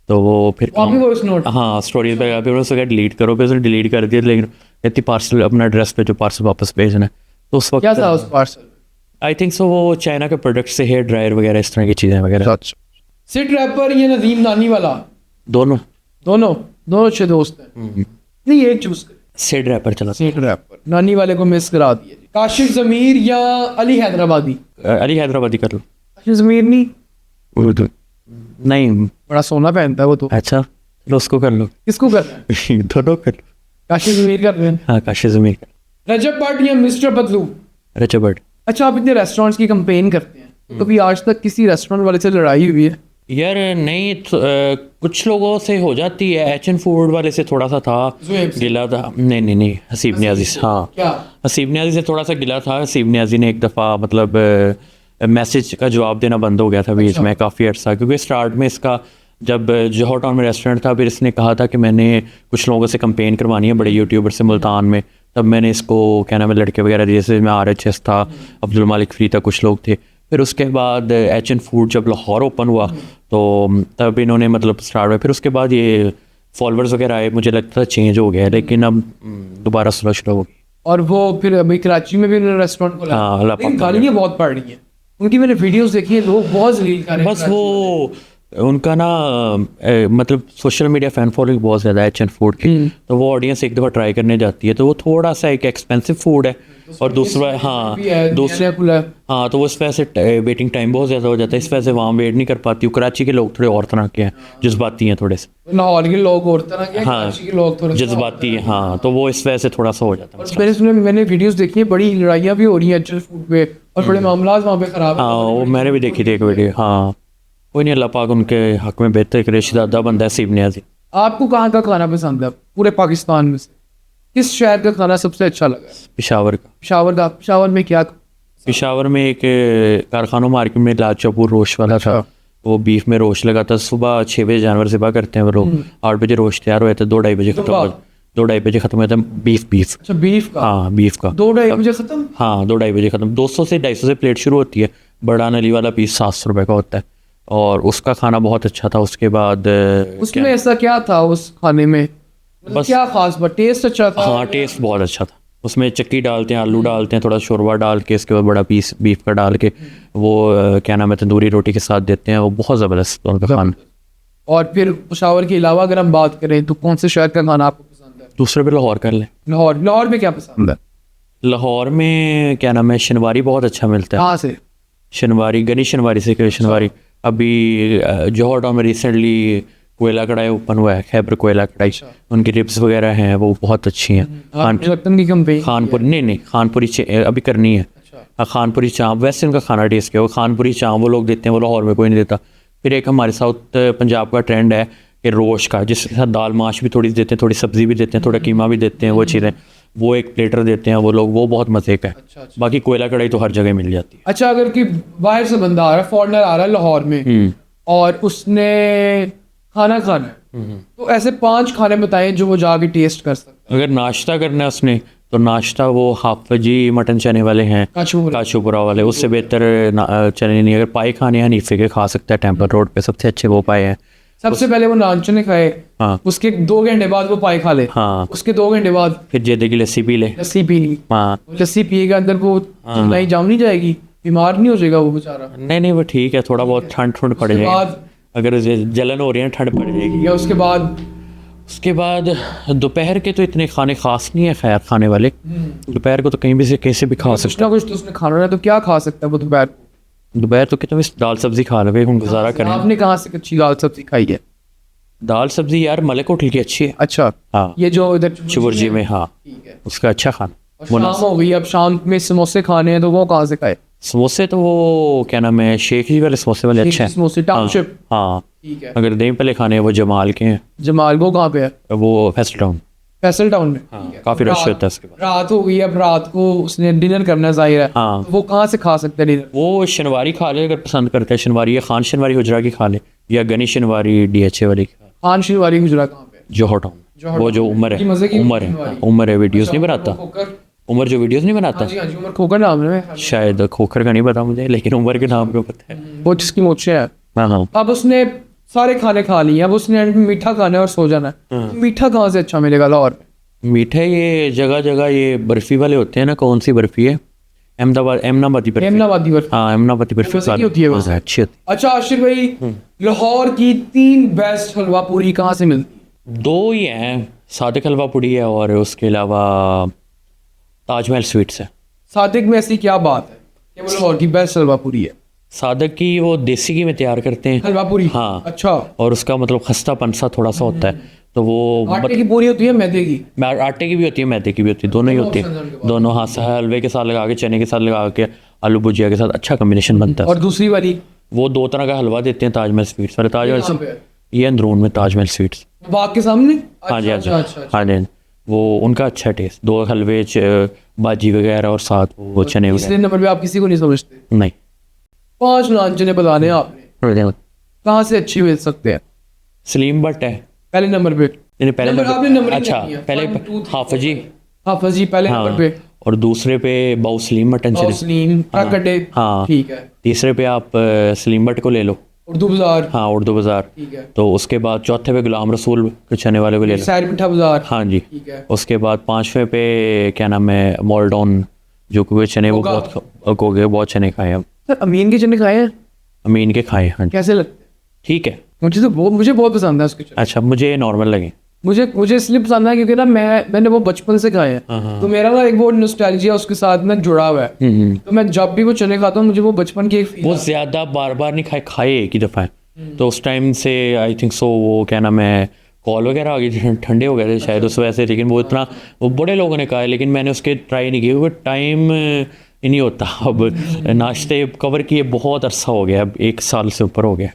Speaker 1: तो वो फिर
Speaker 2: वॉइस नोट?
Speaker 1: हाँ स्टोरीज पे लगा, फिर उसने डिलीट करो, फिर उसने डिलीट कर दिया। लेकिन कहती पार्सल अपना एड्रेस पे जो पार्सल वापस भेजना है। तो उस वक्त
Speaker 2: क्या था उस पार्सल?
Speaker 1: आई थिंक सो वो चाइना के प्रोडक्ट से हेयर ड्रायर वगैरह इस तरह की चीज़ें वगैरह।
Speaker 2: सिट रैपर या नदीम नानी वाला?
Speaker 1: दोनों।
Speaker 2: दोनों अच्छे दोस्त हैं। नहीं, एक चूज कर।
Speaker 1: सिड रैपर चला।
Speaker 2: सिट रैपर। नानी वाले को मिस करा दिया। काशिफ जमीर या अली हैदराबादी?
Speaker 1: अली हैदराबादी कर लो।
Speaker 2: काशिफ जमीर नहीं?
Speaker 1: नहीं,
Speaker 2: बड़ा सोना पहनता है वो तो।
Speaker 1: अच्छा चलो उसको कर लो।
Speaker 2: किसको करना है?
Speaker 1: दोनों कर लो।
Speaker 2: काशिफ जमीर कर रहे हैं।
Speaker 1: हाँ काशिफ जमीर कर।
Speaker 2: रजब भट्ट या मिस्टर पतलू?
Speaker 1: रजब भट्ट।
Speaker 2: अच्छा, आप इतने रेस्टोरेंट्स की कंपेन करते हैं, तो कभी आज तक किसी रेस्टोरेंट वाले से लड़ाई हुई है?
Speaker 1: यार नहीं, कुछ लोगों से हो जाती है। HN फूड वाले से थोड़ा सा था गिला था। नहीं, हसीब न्याजी से। हाँ
Speaker 2: क्या?
Speaker 1: हसीब न्याजी से थोड़ा सा गिला था। हसीब न्याजी ने एक दफ़ा मतलब मैसेज का जवाब देना बंद हो गया था बीच में काफ़ी अर्सा, क्योंकि स्टार्ट में इसका जब जौहर टाउन में रेस्टोरेंट था, फिर इसने कहा था कि मैंने कुछ लोगों से कंपेन करवानी है, बड़े यूट्यूबर से मुल्तान में। तब मैंने इसको क्या नाम है लड़के वगैरह जैसे मैं RHS था, अब्दुल मालिक फ्री था, कुछ लोग थे। फिर उसके बाद HN फूड जब लाहौर ओपन हुआ तो तब इन्होंने मतलब स्टार्ट हुआ। फिर उसके बाद ये फॉलोअर्स वगैरह आए, मुझे लगता था चेंज हो गया, लेकिन अब दोबारा सुलह शुरू हो गई।
Speaker 2: और वो फिर अभी कराची में भी उन्होंने रेस्टोरेंट खोला।
Speaker 1: हाँ, अल्लाह
Speaker 2: लेकिन
Speaker 1: पाक
Speaker 2: गालियाँ बहुत पड़ रही हैं उनकी, मैंने वीडियोस देखी है, लोग बहुत जलील कर रहे हैं।
Speaker 1: बस वो उनका ना मतलब सोशल मीडिया फैन फॉलोइंग बहुत ज़्यादा है HN फूड की, तो वो ऑडियंस एक दफ़ा ट्राई करने जाती है, तो वो थोड़ा सा एक एक्सपेंसिव फूड है। और दूसरा दूसरे हाँ, तो वो इस वजह से वेटिंग टाइम बहुत ज़्यादा हो जाता है, इस वजह से वहाँ वेट नहीं कर पाती। कराची के लोग थोड़े और तरह के हैं, जज्बाती हैं थोड़े से।
Speaker 2: लाहौर के लोग और तरह के हैं,
Speaker 1: हाँ,
Speaker 2: कराची के लोग थोड़े
Speaker 1: जज्बाती हैं। हाँ, तो वो इस वजह से थोड़ा सा हो जाता है।
Speaker 2: मैंने वीडियोस देखी है, बड़ी लड़ाइयाँ भी हो रही हैं HN फूड पे, और बड़े मामला वहाँ पे खराब।
Speaker 1: हाँ, वो मैंने भी देखी थी एक वीडियो। हाँ, कोई नहीं, अल्लाह पाक उनके हक में बेहतर करे। शिदादा बंदा है हसीब न्याजी।
Speaker 2: आपको कहाँ का खाना पसंद है पूरे पाकिस्तान में से? किस शहर का खाना सबसे अच्छा लगा?
Speaker 1: पेशावर का।
Speaker 2: पेशावर में क्या?
Speaker 1: पेशावर में एक कारखानों मार्केट में लाजपतपुर रोश वाला था, वो बीफ में रोश लगा था। सुबह 6 बजे जानवर ज़िबा करते हैं वो लोग, 8 बजे रोश तैयार हुए थे, 2-2:30 बजे खत्म हुआ। 2-2:30 बजे खत्म हुआ था बीफ।
Speaker 2: अच्छा, बीफ का?
Speaker 1: हाँ, बीफ का
Speaker 2: 2-2:30 बजे खत्म? हाँ,
Speaker 1: 2-2:30 बजे खत्म। 200 से 250 से प्लेट शुरू होती है। बड़ा नली वाला पीस 700 रुपये का होता है, और उसका खाना बहुत अच्छा था। उसके बाद
Speaker 2: उसमें ऐसा क्या था उस खाने में, बस क्या खास बात? टेस्ट अच्छा था?
Speaker 1: हाँ, टेस्ट बहुत अच्छा था। उसमें चक्की डालते हैं, आलू डालते हैं, थोड़ा शोरबा डाल के, इसके बाद बड़ा पीस बीफ का डाल के वो क्या नाम है तंदूरी रोटी के साथ देते हैं। वो बहुत ज़बरदस्त उनका खाना।
Speaker 2: और फिर पेशावर के अलावा अगर हम बात करें तो कौन से शहर का खाना आपको पसंद है?
Speaker 1: दूसरे पे लाहौर कर लें।
Speaker 2: लाहौर। लाहौर में क्या पसंद है?
Speaker 1: लाहौर में क्या नाम है शनवारी बहुत अच्छा मिलता है।
Speaker 2: कहाँ से?
Speaker 1: शनवारी, गनी शनवारी से कहीं शनवारी। अभी जौहर टाउन में रिसेंटली कोयला कढ़ाई ओपन हुआ है, खैबर कोयला कढ़ाई। उनकी रिब्स वगैरह हैं वो बहुत अच्छी हैं।
Speaker 2: रतन की कंपनी
Speaker 1: खानपुर नहीं खानपुरी अभी करनी है। हाँ, खानपुरी चाँप वैसे उनका खाना टेस्ट किया, वो खानपुरी चाँप वो लोग देते हैं, वो लाहौर में कोई नहीं देता। फिर एक हमारे साउथ पंजाब का ट्रेंड है कि रोश का, जिसके साथ दाल माश भी थोड़ी देते हैं, थोड़ी सब्ज़ी भी देते हैं, थोड़ा कीमा भी देते हैं, वो चीज़ें वो एक प्लेटर देते हैं वो लोग, वो बहुत मज़े का है। बाकी कोयला कढ़ाई तो हर जगह मिल जाती है।
Speaker 2: अच्छा, अगर कि बाहर से बंदा आ रहा है, फॉरनर आ रहा है लाहौर में और उसने खाना खाना है, तो ऐसे 5 खाने बताएं जो वो जाके टेस्ट कर सकते
Speaker 1: अगर नाश्ता करना है उसने तो नाश्ता वो हाफजी मटन चने वाले हैं,
Speaker 2: हैं।
Speaker 1: काशुपुरा वाले, उससे बेहतर चने नहीं। अगर पाए खाने हैं हनीफे के खा सकता है, टेम्पल रोड पे सबसे अच्छे वो पाए हैं।
Speaker 2: सबसे पहले वो नान चने खाए,
Speaker 1: हाँ
Speaker 2: उसके 2 घंटे बाद वो पाए खा ले,
Speaker 1: हाँ,
Speaker 2: उसके 2 घंटे बाद
Speaker 1: फिर जेदे की लस्सी पी ले।
Speaker 2: लस्सी पी ली।
Speaker 1: हाँ
Speaker 2: लस्सी पिएगा अंदर वो नहीं जाम नहीं जाएगी, बीमार नहीं हो जाएगा वो बेचारा।
Speaker 1: नहीं वो ठीक है, थोड़ा बहुत ठंड पड़
Speaker 2: उसके
Speaker 1: जाएगी।
Speaker 2: बाद
Speaker 1: अगर जलन हो रही है ठंड पड़ जाएगी।
Speaker 2: या उसके बाद
Speaker 1: दोपहर के तो इतने खाने खास नहीं है खैर खाने वाले। दोपहर को तो कहीं भी से कैसे भी खा
Speaker 2: कुछ
Speaker 1: सकते
Speaker 2: ना कुछ तो उसने खाना है, तो क्या खा सकता है वो दोपहर?
Speaker 1: दोपहर तो कितना दाल सब्जी खा रहे हम गुजारा करें।
Speaker 2: आपने कहाँ से अच्छी दाल सब्जी खाई है?
Speaker 1: दाल सब्जी यार मलिक होटल की अच्छी है।
Speaker 2: अच्छा,
Speaker 1: हाँ
Speaker 2: ये जो इधर
Speaker 1: चुबुर्जी में, हाँ
Speaker 2: ठीक है।
Speaker 1: उसका अच्छा खाना।
Speaker 2: और शाम हो गई, अब शाम में समोसे खाने हैं तो वो कहाँ से खाए?
Speaker 1: समोसे तो वो क्या नाम है शेख जी वाले समोसे वाले अच्छे हैं।
Speaker 2: समोसे टाउनशिप,
Speaker 1: हाँ
Speaker 2: ठीक है।
Speaker 1: अगर दही पले खाने हैं वो जमाल के हैं,
Speaker 2: जमाल वो कहाँ पे है?
Speaker 1: वो फैसल टाउन।
Speaker 2: फैसल टाउन में,
Speaker 1: हाँ,
Speaker 2: ठीक है।
Speaker 1: काफी रश होता है उसके बाद।
Speaker 2: रात हो गई, अब रात को उसने डिनर करना है जाहिर है,
Speaker 1: हाँ
Speaker 2: तो वो कहाँ से खा सकते हैं डिनर?
Speaker 1: वो शनवारी खा ले अगर पसंद करते हैं, शनवारी या खान शनवारी हुजरा की खा ले, या गनी शनवारी DHA वाली की।
Speaker 2: खान शिवारी हुजरा कहाँ पे?
Speaker 1: जौहर टाउन, वो जो उमर
Speaker 2: ये मजे
Speaker 1: है,
Speaker 2: की
Speaker 1: उमर है,
Speaker 2: शनवारी।
Speaker 1: उमर है वीडियोस नहीं बनाता,
Speaker 2: खोकर,
Speaker 1: उमर जो वीडियोस नहीं बनाता,
Speaker 2: हाँ जी हाँ जी, उमर खोकर नाम है
Speaker 1: शायद खोखर का नहीं पता मुझे, लेकिन उमर के नाम पे पता है।
Speaker 2: वो जिसकी मोचे है।
Speaker 1: हाँ हाँ
Speaker 2: अब उसने सारे खाने खा लिए, अब उसने मीठा खाना है और सो जाना है। मीठा कहाँ से अच्छा मिलेगा लाहौर में?
Speaker 1: मीठे ये जगह जगह ये बर्फी वाले होते हैं ना, कौन सी बर्फी है? एमनाबादी बर्फी।
Speaker 2: एमनाबादी बर्फी।
Speaker 1: हाँ एमनाबादी बर्फी
Speaker 2: मजे की होती है वो।
Speaker 1: हाँ, अच्छी होती
Speaker 2: अच्छा आशिर भाई, लाहौर की 3 बेस्ट हलवा पूरी कहाँ से मिलती है?
Speaker 1: है। 2 ही हैं, सादिक हलवा पुड़ी है और उसके अलावा ताजमहल स्वीट्स है।
Speaker 2: सादिक में ऐसी क्या बात है कि वो लाहौर की बेस्ट हलवा पूरी है?
Speaker 1: सादिक की वो देसी घी में तैयार करते हैं।
Speaker 2: हलवा पूरी,
Speaker 1: हाँ।
Speaker 2: अच्छा।
Speaker 1: और उसका मतलब खस्तापन सा थोड़ा सा होता है, तो वो
Speaker 2: आटे की पूरी होती है मैदे की?
Speaker 1: आटे की भी होती है मैदे की भी होती है, दोनों ही होती है। दोनों हाथ से हलवे के साथ लगा के, चने के साथ लगा के, आलू भुजिया के साथ अच्छा कॉम्बिनेशन बनता है।
Speaker 2: और दूसरी वाली
Speaker 1: वो 2 तरह का हलवा देते हैं ताजमहल स्वीट्स वाले।
Speaker 2: कहाँ पे
Speaker 1: ताजमहल
Speaker 2: है?
Speaker 1: ये अंदरून में ताजमहल स्वीट्स।
Speaker 2: बाग के सामने?
Speaker 1: हाँ जी हाँ जी
Speaker 2: अच्छा, अच्छा, अच्छा।
Speaker 1: हाँ जी, वो उनका अच्छा टेस्ट, 2 हलवे भाजी वगैरह और साथ वो चने
Speaker 2: तीसरे
Speaker 1: वगैरह।
Speaker 2: नंबर पे आप किसी को नहीं समझते?
Speaker 1: नहीं
Speaker 2: 5 नान चने बताने हैं आपने, कहाँ से अच्छी मिल सकते हैं?
Speaker 1: सलीम भट्ट है
Speaker 2: पहले नंबर पे।
Speaker 1: नहीं, पहले
Speaker 2: नंबर आपने नंबर ही
Speaker 1: अच्छा
Speaker 2: नहीं दिया।
Speaker 1: पहले
Speaker 2: 1, 2, 3,
Speaker 1: हाफजी,
Speaker 2: हाफिज जी पहले
Speaker 1: हाँ,
Speaker 2: नंबर पे।
Speaker 1: और दूसरे पे बाऊ सलीम मटन चले।
Speaker 2: सलीम ट्रक अड्डे,
Speaker 1: हाँ।
Speaker 2: ठीक है।
Speaker 1: तीसरे पे आप सलीम भट्ट को ले लो,
Speaker 2: उर्दू बाजार,
Speaker 1: हाँ उर्दू बाजार।
Speaker 2: ठीक है।
Speaker 1: तो उसके बाद चौथे पे गुलाम रसूल के चने वाले को ले लो,
Speaker 2: सैर मिठा बाजार,
Speaker 1: हाँ जी।
Speaker 2: ठीक है।
Speaker 1: उसके बाद 5वें पे क्या नाम है मोल्डोन, जो कि चने वो
Speaker 2: गोगा।
Speaker 1: बहुत गोगे बहुत चने खाए हम,
Speaker 2: सर अमीन के चने खाए हैं,
Speaker 1: अमीन के खाए, हाँ जी
Speaker 2: कैसे लगते हैं?
Speaker 1: ठीक है।
Speaker 2: मुझे बहुत पसंद है उसके चने।
Speaker 1: अच्छा मुझे नॉर्मल लगे।
Speaker 2: मुझे इसलिए पसंद है क्योंकि ना मैंने वो बचपन से खाए हैं, तो मेरा ना एक वो नॉस्टैल्जिया उसके साथ ना जुड़ा हुआ है। तो मैं जब भी वो चने खाता हूँ मुझे वो बचपन की एक feel
Speaker 1: वो ज़्यादा बार बार नहीं खाए एक ही दफ़ा है, तो उस टाइम से आई थिंक सो वो क्या नाम है कॉल वगैरह आ गई, ठंडे हो गए थे शायद उस वजह से, लेकिन वो इतना वो बड़े लोगों ने कहा है, लेकिन मैंने उसके ट्राई नहीं किए क्योंकि टाइम ही नहीं होता। अब नाश्ते कवर किए बहुत अरसा हो गया, अब 1 साल से ऊपर हो गया,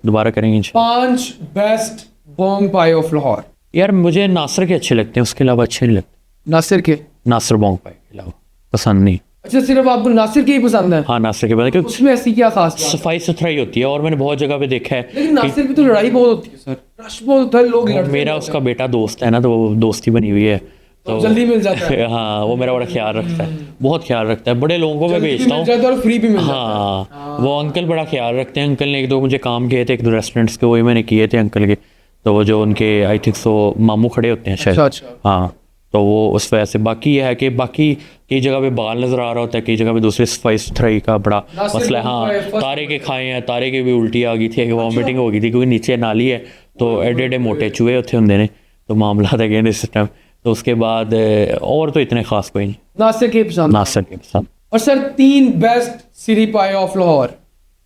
Speaker 1: दोबारा करेंगे इंशाल्लाह।
Speaker 2: 5 best Bong pi of Lahore.
Speaker 1: यार मुझे नासर के अच्छे लगते हैं, उसके अलावा अच्छे नहीं लगते।
Speaker 2: नासिर के?
Speaker 1: नासर बोंग पाई के अलावा पसंद नहीं।
Speaker 2: अच्छा, सिर्फ आपको नासिर के ही पसंद है?
Speaker 1: हाँ नासर के बाद क्योंकि
Speaker 2: उसमें ऐसी क्या खास बात?
Speaker 1: सफाई सुथराई होती है, और मैंने बहुत जगह पे देखा है।
Speaker 2: लेकिन नासिर की तो लड़ाई बहुत होती है सर, रश बहुत होता है, लोग लड़ते
Speaker 1: मेरा
Speaker 2: हैं।
Speaker 1: उसका बेटा दोस्त है ना, तो वो दोस्ती बनी हुई है, तो
Speaker 2: जल्दी मिल जाता है।
Speaker 1: हाँ वो मेरा बड़ा ख्याल रखता है, बहुत ख्याल रखता है, बड़े लोगों को मैं
Speaker 2: जल्दी
Speaker 1: भेजता
Speaker 2: मिल
Speaker 1: हूँ।
Speaker 2: जाता है और फ्री भी मिल जाता है।
Speaker 1: हाँ वो अंकल बड़ा ख्याल रखते हैं। अंकल ने 1-2 मुझे काम किए थे, 1-2 रेस्टोरेंट्स के, वही मैंने किए थे अंकल के। तो वो जो उनके आई थिंक सो मामू खड़े होते हैं शायद,
Speaker 2: अच्छा अच्छा।
Speaker 1: हाँ तो वो उस वजह से बाकी ये है कि बाकी कई जगह पे बाल नज़र आ रहा होता है, कई जगह पे दूसरे स्पाइस थ्री का बड़ा मसला है। हाँ, तारे के खाए हैं, तारे के भी उल्टी आ गई थी, वॉमिटिंग हो गई थी क्योंकि नीचे नाली है तो एडे एडे मोटे चूहे उत्थे होंगे ने, तो मामला था कि इस टाइम। तो उसके बाद और तो इतने खास कोई नहीं,
Speaker 2: नासिर के पसंद।
Speaker 1: नासिर के पसंद।
Speaker 2: और सर 3 बेस्ट सीरी पाए ऑफ लाहौर।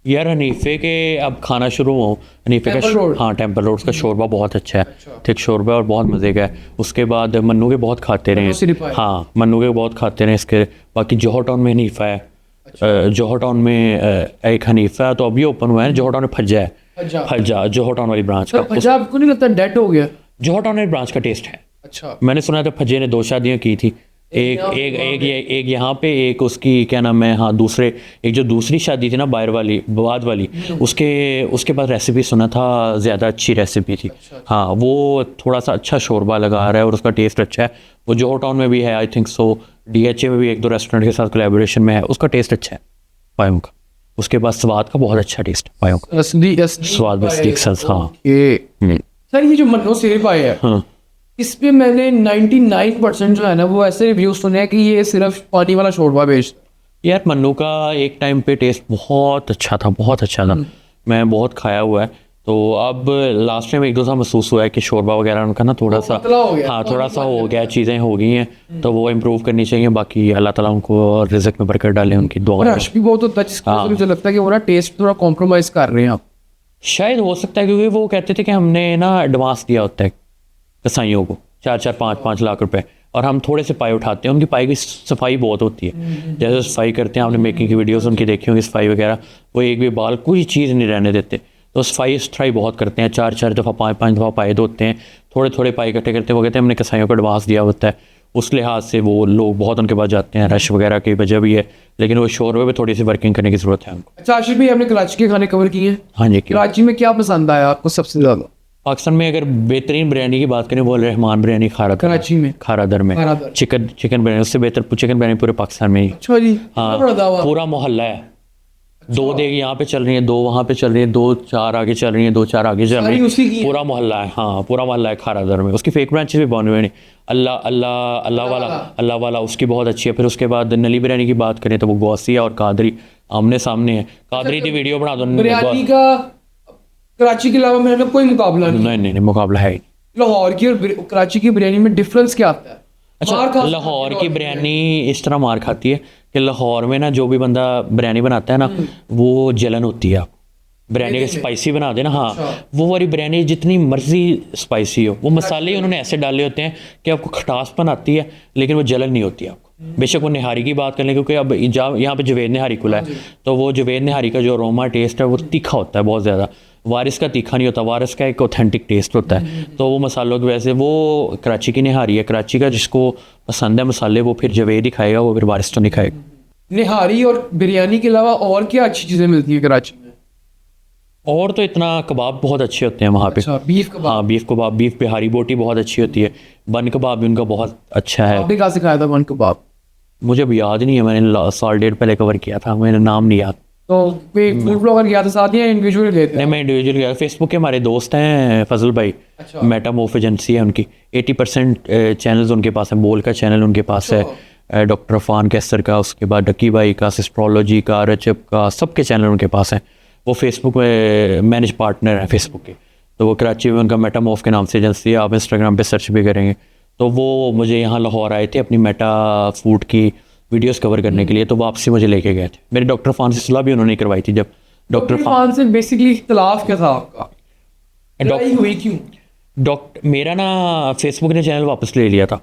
Speaker 1: यार हनीफे के अब खाना शुरू हो, हनीफे का
Speaker 2: टेम्पल रोड।
Speaker 1: हाँ टेम्पल रोड का शोरबा बहुत अच्छा है, थिक शोरबा और बहुत मज़े का है। उसके बाद मन्नू के बहुत खाते रहे,
Speaker 2: सिरी पाए।
Speaker 1: हाँ मन्नू के बहुत खाते रहे। इसके बाकी जौहर टाउन में हनीफा है, जौहर टाउन में एक हनीफा है तो अभी ओपन हुआ है, जौहर टाउन में फज्जा है, फज्जा जौहर टाउन वाली ब्रांच
Speaker 2: सर
Speaker 1: का।
Speaker 2: पंजाब को नहीं लगता डेड हो गया?
Speaker 1: जौहर टाउन वाली ब्रांच का टेस्ट है।
Speaker 2: अच्छा।
Speaker 1: मैंने सुना था फज्जे ने 2 शादियाँ की थी, एक यहाँ पे, एक उसकी क्या नाम है, हाँ दूसरे, एक जो दूसरी शादी थी ना बाहर वाली, बाद वाली, उसके बाद रेसिपी सुना था ज़्यादा अच्छी रेसिपी थी। हाँ वो थोड़ा सा अच्छा शोरबा लगा रहा है और उसका टेस्ट अच्छा है। वो जौहर टाउन में भी है आई थिंक सो, DHA में भी 1-2 रेस्टोरेंट के साथ कोलैबोरेशन में है, उसका टेस्ट अच्छा है पायों का। उसके बाद स्वाद का बहुत अच्छा टेस्ट है पायों का,
Speaker 2: असली
Speaker 1: स्वाद बस हाँ।
Speaker 2: सर ये जो मन्नो सीरी पाए है,
Speaker 1: हाँ
Speaker 2: इस पे मैंने 99% जो है ना वो ऐसे रिव्यूज सुने हैं कि ये सिर्फ पानी वाला शोरबा बेचता है।
Speaker 1: यार मन्नू का एक टाइम पे टेस्ट बहुत अच्छा था, बहुत अच्छा था, मैं बहुत खाया हुआ है। तो अब लास्ट टाइम 1-2 साल महसूस हुआ है कि शोरबा वगैरह उनका ना थोड़ा सा,
Speaker 2: पतला हो गया।
Speaker 1: हाँ थोड़ा सा हो गया, चीज़ें हो गई हैं तो वो इम्प्रूव करनी चाहिए। बाकी अल्लाह ताला उनको रिज़्क में बरकत डाले, उनकी दुआ
Speaker 2: और
Speaker 1: करें।
Speaker 2: रश भी बहुत होता है जिसकी वजह से मुझे लगता है कि वो ना टेस्ट थोड़ा कॉम्प्रोमाइज कर रहे हैं आप।
Speaker 1: शायद हो सकता है क्योंकि वो कहते थे कि हमने ना एडवांस दिया होता है कसाईयों को 4-4, 5-5 लाख रुपए, और हम थोड़े से पाए उठाते हैं। उनकी पाई की सफाई बहुत होती है, जैसे सफाई करते हैं, आपने मेकिंग की वीडियोस उनकी देखी होंगी, सफाई वगैरह, वो एक भी बाल कोई चीज़ नहीं रहने देते। तो सफाई बहुत करते हैं, 4-4 दफ़ा 5-5 दफ़ा पाए धोते हैं, थोड़े थोड़े पाए इकट्ठे करते हैं। वो कहते हैं हमने कसाईयों को एडवांस दिया होता है, उस लिहाज से वो लोग बहुत उनके पास जाते हैं। रश वगैरह की वजह भी है, लेकिन वो शोरबे पे थोड़ी सी वर्किंग करने की ज़रूरत है उनको।
Speaker 2: अच्छा आशिफ भाई, आपने कराची के खाने कवर किए हैं,
Speaker 1: हाँ जी,
Speaker 2: कराची में क्या पसंद आया आपको सबसे ज़्यादा?
Speaker 1: पाकिस्तान में अगर बेहतरीन बिरयानी की बात करें वो रहमान बिरयानी
Speaker 2: कराची में,
Speaker 1: खारादर में
Speaker 2: खारादर।
Speaker 1: चिकन बिरयानी, उससे बेहतर चिकन बिरयानी पूरे पाकिस्तान में ही।
Speaker 2: अच्छा जी,
Speaker 1: हाँ
Speaker 2: बड़ा दावा।
Speaker 1: पूरा मोहल्ला है, 2 देग यहाँ पे चल रही है, 2 वहाँ पे चल रही है, 2-4 आगे चल रही है, 2-4 आगे चल रही
Speaker 2: उसी की
Speaker 1: है,
Speaker 2: है।
Speaker 1: पूरा मोहल्ला है। हाँ पूरा मोहल्ला है खारादर में, उसकी फेक ब्रांचेस भी बने हुए हैं। अल्लाह वाला उसकी बहुत अच्छी है। फिर उसके बाद नली बिरयानी की बात करें तो वो गौसिया और कादरी आमने सामने है। कादरी की वीडियो बना दो,
Speaker 2: बिरयानी का कराची के अलावा मेरे में कोई मुकाबला नहीं।
Speaker 1: नहीं मुकाबला है ही।
Speaker 2: लाहौर की और कराची की बिरयानी में डिफरेंस क्या आता है?
Speaker 1: अच्छा, लाहौर की बिरयानी इस तरह मार खाती है कि लाहौर में ना जो भी बंदा बिरयानी बनाता है ना वो जलन होती है। बिरयानी का स्पाइसी बना देना, हाँ वो वाली बिरयानी जितनी मर्जी स्पाइसी हो, वो मसाले ही उन्होंने ऐसे डाले होते हैं कि आपको खटासपन आती है लेकिन वो जलन नहीं होती आपको। बेशक वो निहारी की बात कर लें, क्योंकि अब यहाँ पे जवेद निहारी खुला है तो वो जवेद निहारी का जो अरोमा टेस्ट है वो तीखा होता है बहुत ज़्यादा, वारिस का तीखा नहीं होता, वारिस का एक ऑथेंटिक टेस्ट होता है। तो वो मसालों की वजह से वो कराची की निहारी है, कराची का जिसको पसंद है मसाले वो फिर जवेद ही खाएगा, वो फिर वारिस तो नहीं खाएगा।
Speaker 2: निहारी और बिरयानी के अलावा और क्या अच्छी चीज़ें मिलती हैं कराची में?
Speaker 1: और तो इतना कबाब बहुत अच्छे होते हैं वहाँ पे।
Speaker 2: अच्छा, बीफ कबाब।
Speaker 1: हाँ बीफ कबाब, बीफ बिहारी बोटी बहुत अच्छी होती है, बन कबाब भी उनका बहुत अच्छा है।
Speaker 2: आपने कहाँ से खाया था बन कबाब?
Speaker 1: मुझे अब याद नहीं है, मैंने साल डेढ़ पहले कवर किया था, मैंने नाम नहीं याद।
Speaker 2: तो कोई फूड ब्लॉगर गया था साथ या इंडिविजुअल गए थे?
Speaker 1: नहीं मैं इंडिविजुअल गया। फेसबुक के हमारे दोस्त हैं फजल भाई,
Speaker 2: अच्छा।
Speaker 1: मेटामॉर्फ एजेंसी है उनकी, 80% चैनल्स उनके पास है, बोल का चैनल उनके पास है, डॉक्टर अफान कैसर का, उसके बाद डकी भाई का, एस्ट्रोलॉजी का, रजब का, सबके चैनल उनके पास हैं। वो फेसबुक में मैनेज पार्टनर है फेसबुक के, तो वो कराची में उनका मेटामॉर्फ के नाम से एजेंसी है, आप इंस्टाग्राम पे सर्च भी करेंगे। तो वो मुझे यहाँ लाहौर आए थे अपनी मेटा फूड की वीडियोस कवर करने के लिए, तो वापसी मुझे लेके गए थे। मेरे डॉक्टर फान से सलाह भी उन्होंने करवाई थी। जब डॉक्टर
Speaker 2: फान से बेसिकली इख्तिलाफ क्या था आपका? लड़ाई हुई क्यों?
Speaker 1: मेरा ना फेसबुक ने चैनल वापस ले लिया था,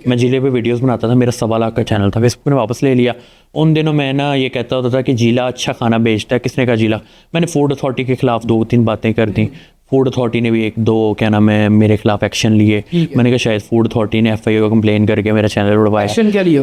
Speaker 1: मैं जिले पे वीडियोस बनाता था, मेरा 1.25 लाख का चैनल था, फेसबुक ने वापस ले लिया। उन दिनों मैं ना ये कहता होता था कि जिला अच्छा खाना बेचता है, किसने कहा जिला? मैंने फूड अथॉरिटी के खिलाफ 2-3 बातें कर दी, फूड अथॉरिटी ने भी 1-2 क्या नाम है मेरे खिलाफ एक्शन लिए। मैंने कहा शायद फूड अथॉरिटी ने FIO को कंप्लेन करके मेरा चैनल उड़वाया।
Speaker 2: एक्शन क्या लिया?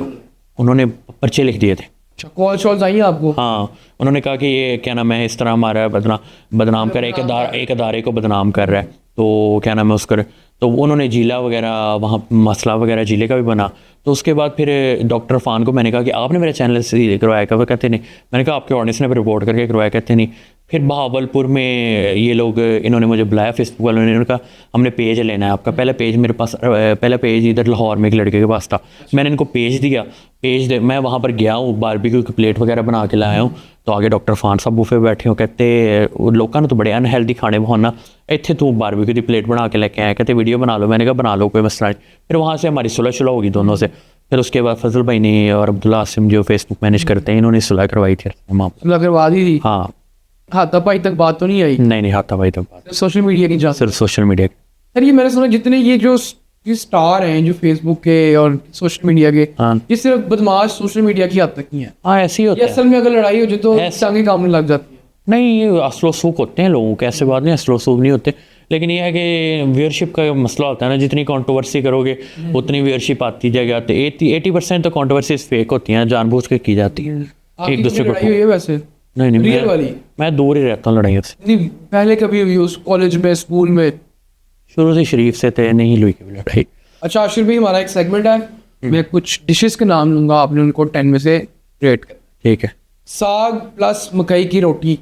Speaker 1: उन्होंने पर्चे लिख दिए थे।
Speaker 2: अच्छा, कॉल शॉल्स आई आपको?
Speaker 1: हाँ, उन्होंने कहा कि ये क्या नाम है इस तरह हमारा बदनाम कर, एक अदारे को बदनाम कर रहा है, तो क्या नाम है उसका तो उन्होंने जीला वगैरह वहाँ मसला वगैरह जीले का भी बना। तो उसके बाद फिर डॉक्टर अरफान को मैंने कहा कि आपने मेरे चैनल से करवाया क्या? वो कहते नहीं। मैंने कहा आपके ऑडियंस ने रिपोर्ट करके करवाया? कहते नहीं। फिर बहावलपुर में ये लोग इन्होंने मुझे बुलाया फेसबुक वालों ने, उन्होंने कहा हमने पेज लेना है आपका। पहला पेज मेरे पास, पहला पेज इधर लाहौर में एक लड़के के पास था। मैंने इनको पेज दिया, मैं वहाँ पर गया हूँ, बारबेक्यू की प्लेट वगैरह बना के लाया हूँ। तो आगे डॉक्टर अरफान साहब बुफे बैठे हो, कहते लोगों ने तो बड़े अनहेल्दी खाने बनाना, इतने तू बारबेक्यू की प्लेट बना के लेके आया, कहते वीडियो बना लो। मैंने कहा बना लो, कोई मसला नहीं। फिर वहाँ से हमारी सुलह शुलह होगी दोनों से। फिर उसके बाद फजल भाई ने और अब्दुल्ला आसिम जो फेसबुक मैनेज करते हैं, इन्होंने सुलह करवाई थी माँ।
Speaker 2: करवा दी थी?
Speaker 1: हाँ।
Speaker 2: हाथापाई तक बात तो नहीं आई?
Speaker 1: नहीं हाथापाई तक बात,
Speaker 2: सोशल मीडिया की जा
Speaker 1: सिर्फ सोशल मीडिया।
Speaker 2: सर ये मैंने सुना जितने ये जो ये स्टार हैं जो फेसबुक के और सोशल मीडिया के,
Speaker 1: हाँ
Speaker 2: ये सिर्फ बदमाश सोशल मीडिया की हद तक ही है।
Speaker 1: हाँ ऐसे ही होता
Speaker 2: ये
Speaker 1: है।
Speaker 2: असल में अगर लड़ाई हो जाए तो
Speaker 1: ऐसे-
Speaker 2: टांगे काम में लग जाती है।
Speaker 1: नहीं ये असलो सूख होते हैं लोगों के, ऐसे बात नहीं, असलो सूख नहीं होते। लेकिन ये है कि व्यूअरशिप का मसला होता है ना, जितनी कंट्रोवर्सी करोगे उतनी व्यूअरशिप आती जाएगी। तो 80% तो कंट्रोवर्सीज फेक होती हैं, जानबूझ के की जाती है
Speaker 2: आपकी
Speaker 1: एक दूसरे
Speaker 2: कोई
Speaker 1: को।
Speaker 2: लड़ाई हुई है वैसे
Speaker 1: नहीं
Speaker 2: रियल वाली?
Speaker 1: मैं दूर ही रहता हूँ लड़ाइयों से।
Speaker 2: नहीं पहले कभी हुई उस कॉलेज में, स्कूल में?
Speaker 1: शुरू से शरीफ से थे, नहीं हुई कभी लड़ाई।
Speaker 2: अच्छा आशिर भाई, हमारा एक सेगमेंट है, मैं कुछ डिशेस के नाम लूंगा, आपने उनको 10 में से रेट कर।
Speaker 1: ठीक है।
Speaker 2: साग प्लस मकई की रोटी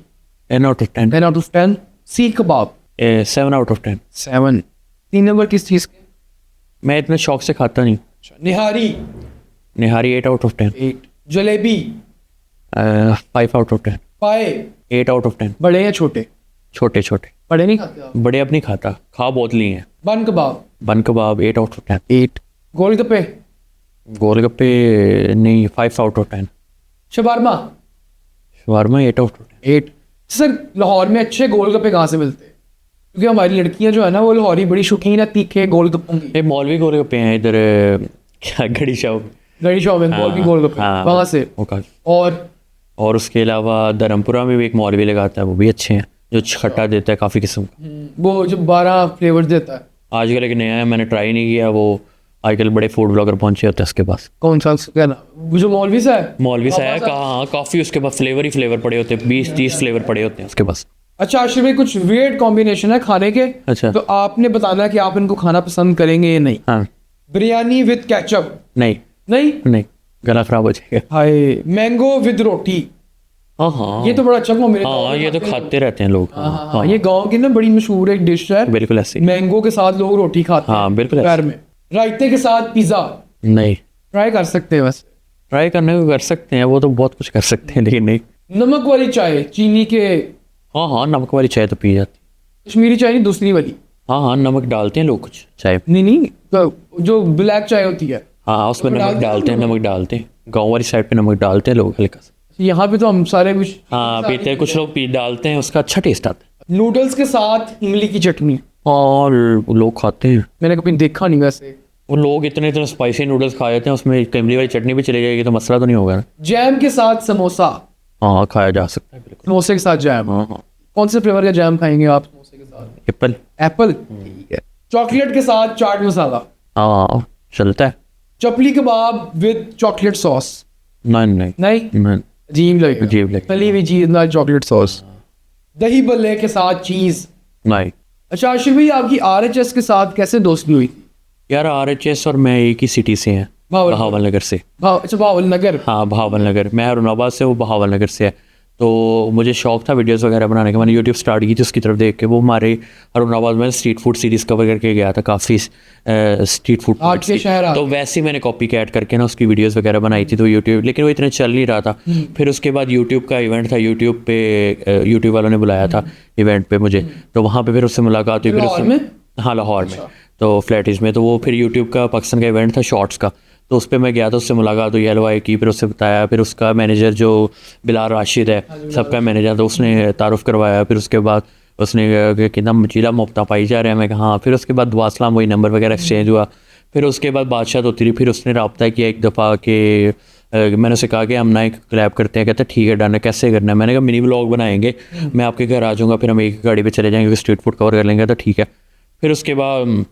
Speaker 1: 10 out of 10।
Speaker 2: 10 out of 10। सीख कबाब
Speaker 1: 7 out of 10।
Speaker 2: 7। 3 नंबर किस चीज़ के?
Speaker 1: मैं इतने शौक से खाता नहीं।
Speaker 2: निहारी
Speaker 1: निहारी 8 out of 10।
Speaker 2: 8। Jalebi
Speaker 1: 5 out of 10।
Speaker 2: पाए
Speaker 1: 8 out of 10।
Speaker 2: बड़े या छोटे?
Speaker 1: छोटे छोटे,
Speaker 2: बड़े नहीं खाते आप?
Speaker 1: बड़े अब नहीं खाता, खा बहुत लिए हैं।
Speaker 2: बन कबाब
Speaker 1: बन कबाब 8 out of 10।
Speaker 2: 8। गोलगप्पे
Speaker 1: गोलगप्पे नहीं, 5 out of 10।
Speaker 2: Shawarma
Speaker 1: shawarma 8 out of 10।
Speaker 2: 8। Sir Lahore में अच्छे गोलगप्पे कहाँ से मिलते हैं? क्योंकि हमारी लड़कियां जो है ना वो लाहौरी बड़ी शौकीन है तीखे गोलगप्पों की।
Speaker 1: ये मौलवी गोलगप्पे हैं इधर, क्या गड़ी शॉप।
Speaker 2: गड़ी शॉप में मौलवी गोलगप्पे वहाँ से। और
Speaker 1: उसके अलावा धर्मपुरा में भी एक मौलवी लगाता है, वो भी अच्छे हैं, जो खट्टा देता है काफ़ी किस्म का।
Speaker 2: वो जो 12 फ्लेवर देता है।
Speaker 1: आजकल एक नया है, मैंने ट्राई नहीं किया। वो आजकल बड़े फूड ब्लॉगर पहुंचे होते हैं उसके पास।
Speaker 2: कौन सा क्या नाम? वो जो मौलवी सा है?
Speaker 1: मौलवी सा है हाँ, काफ़ी उसके पास फ्लेवर ही फ्लेवर पड़े होते हैं, 20-30 फ्लेवर पड़े होते हैं उसके पास।
Speaker 2: अच्छा आशिर भाई, कुछ वियर्ड कॉम्बिनेशन है खाने के।
Speaker 1: अच्छा।
Speaker 2: तो आपने बताना है कि आप इनको खाना पसंद करेंगे या नहीं।
Speaker 1: हाँ।
Speaker 2: Biryani with ketchup?
Speaker 1: नहीं
Speaker 2: नहीं।
Speaker 1: गला खराब हो जाएगा।
Speaker 2: हाय। मैंगो विद रोटी?
Speaker 1: हाँ
Speaker 2: ये तो बड़ा अच्छा कॉम्बिनेशन।
Speaker 1: हाँ, ये तो खाते रहते हैं लोग।
Speaker 2: हाँ, ये गांव की ना बड़ी मशहूर एक डिश है।
Speaker 1: बिल्कुल ऐसे।
Speaker 2: मैंगो के साथ लोग रोटी खाते हैं।
Speaker 1: हाँ बिल्कुल
Speaker 2: पैर में रायते के साथ पिज्जा
Speaker 1: नहीं।
Speaker 2: ट्राई कर सकते हैं वैसे।
Speaker 1: ट्राई करने को कर सकते हैं, वो तो बहुत कुछ कर सकते हैं, लेकिन नहीं।
Speaker 2: नमक वाली चाय चीनी के?
Speaker 1: हाँ नमक वाली चाय तो पी जाती।
Speaker 2: कश्मीरी चाय नहीं, दूसरी वाली?
Speaker 1: हाँ नमक डालते हैं लोग कुछ चाय।
Speaker 2: नहीं तो जो ब्लैक चाय होती है।
Speaker 1: हाँ उसमें नमक डालते हैं, नमक डालते हैं। गाँव वाली साइड पे नमक डालते हैं लोग हल्का सा।
Speaker 2: यहाँ पे तो हम सारे कुछ
Speaker 1: हाँ पीते हैं, कुछ लोग पी डालते हैं, उसका अच्छा टेस्ट आता है।
Speaker 2: नूडल्स के साथ इमली की चटनी?
Speaker 1: और लोग खाते हैं।
Speaker 2: मैंने कभी देखा नहीं वैसे।
Speaker 1: वो लोग इतने इतने स्पाइसी नूडल्स खा जाते हैं, उसमें इमली वाली चटनी भी चली जाएगी तो मसला तो नहीं होगा ना।
Speaker 2: जैम के साथ समोसा?
Speaker 1: हाँ खाया जा सकता है बिल्कुल।
Speaker 2: समोसे के साथ जैम?
Speaker 1: हाँ।
Speaker 2: कौन से फ्लेवर का जैम खाएंगे आप समोसे के साथ?
Speaker 1: एप्पल।
Speaker 2: एप्पल ठीक है। चॉकलेट के साथ चाट मसाला?
Speaker 1: हाँ चलता है।
Speaker 2: चपली कबाब विद चॉकलेट सॉस?
Speaker 1: नहीं
Speaker 2: नहीं अजीब लगेगा।
Speaker 1: अजीब लगेगा।
Speaker 2: तली हुई चीज ना चॉकलेट सॉस। दही भल्ले के साथ चीज?
Speaker 1: नहीं।
Speaker 2: अच्छा आशिफ भाई, आपकी RHS के साथ कैसे दोस्ती हुई?
Speaker 1: यार RHS और मैं एक ही सिटी से हैं, बहावल नगर से।
Speaker 2: अच्छा बहावल नगर।
Speaker 1: हाँ बहावल नगर, मैं अरुणाबाद से, वो बहावल नगर से है। तो मुझे शौक था वीडियोस वगैरह बनाने का, मैंने यूट्यूब स्टार्ट की थी उसकी तरफ देख के। वो हमारे अरुणाबाद में स्ट्रीट फूड सीरीज़ कवर करके गया था, काफ़ी स्ट्रीट फूड
Speaker 2: आठ के शहर
Speaker 1: तो वैसे ही मैंने कॉपी कैट करके ना उसकी वीडियोस वगैरह बनाई थी। तो यूट्यूब, लेकिन वो इतने चल नहीं रहा था। फिर उसके बाद यूट्यूब का इवेंट था, यूट्यूब पे यूट्यूब वालों ने बुलाया था इवेंट पे मुझे, तो वहाँ पे फिर उससे मुलाकात हुई। फिर
Speaker 2: लाहौर में?
Speaker 1: हाँ लाहौर में, तो फ्लैटिस में। तो वो फिर यूट्यूब का पाकिस्तान का इवेंट था शॉर्ट्स का, तो उस पर मैं गया था, उससे मुलाकात हुई, हलवाई की, फिर उससे बताया। फिर उसका मैनेजर जो बिलाल राशिद है सबका मैनेजर, तो उसने तारुफ करवाया। फिर उसके बाद उसने कितना मचीला मुफ्ता पाई जा रहे हैं, मैं कहा हाँ। फिर उसके बाद दुआ सलाम वही नंबर वगैरह एक्सचेंज हुआ। फिर उसके बाद बादशाह होती रही। फिर उसने रब्ता किया एक दफ़ा कि मैंने उसे कहा कि हम ना एक क्लैब करते हैं। कहते ठीक है डन है, कैसे करना है? मैंने कहा मिनी व्लॉग बनाएंगे, मैं आपके घर आ जाऊँगा, फिर हम एक गाड़ी पे चले जाएंगे, स्ट्रीट फूड कवर कर लेंगे। तो ठीक है। फिर उसके बाद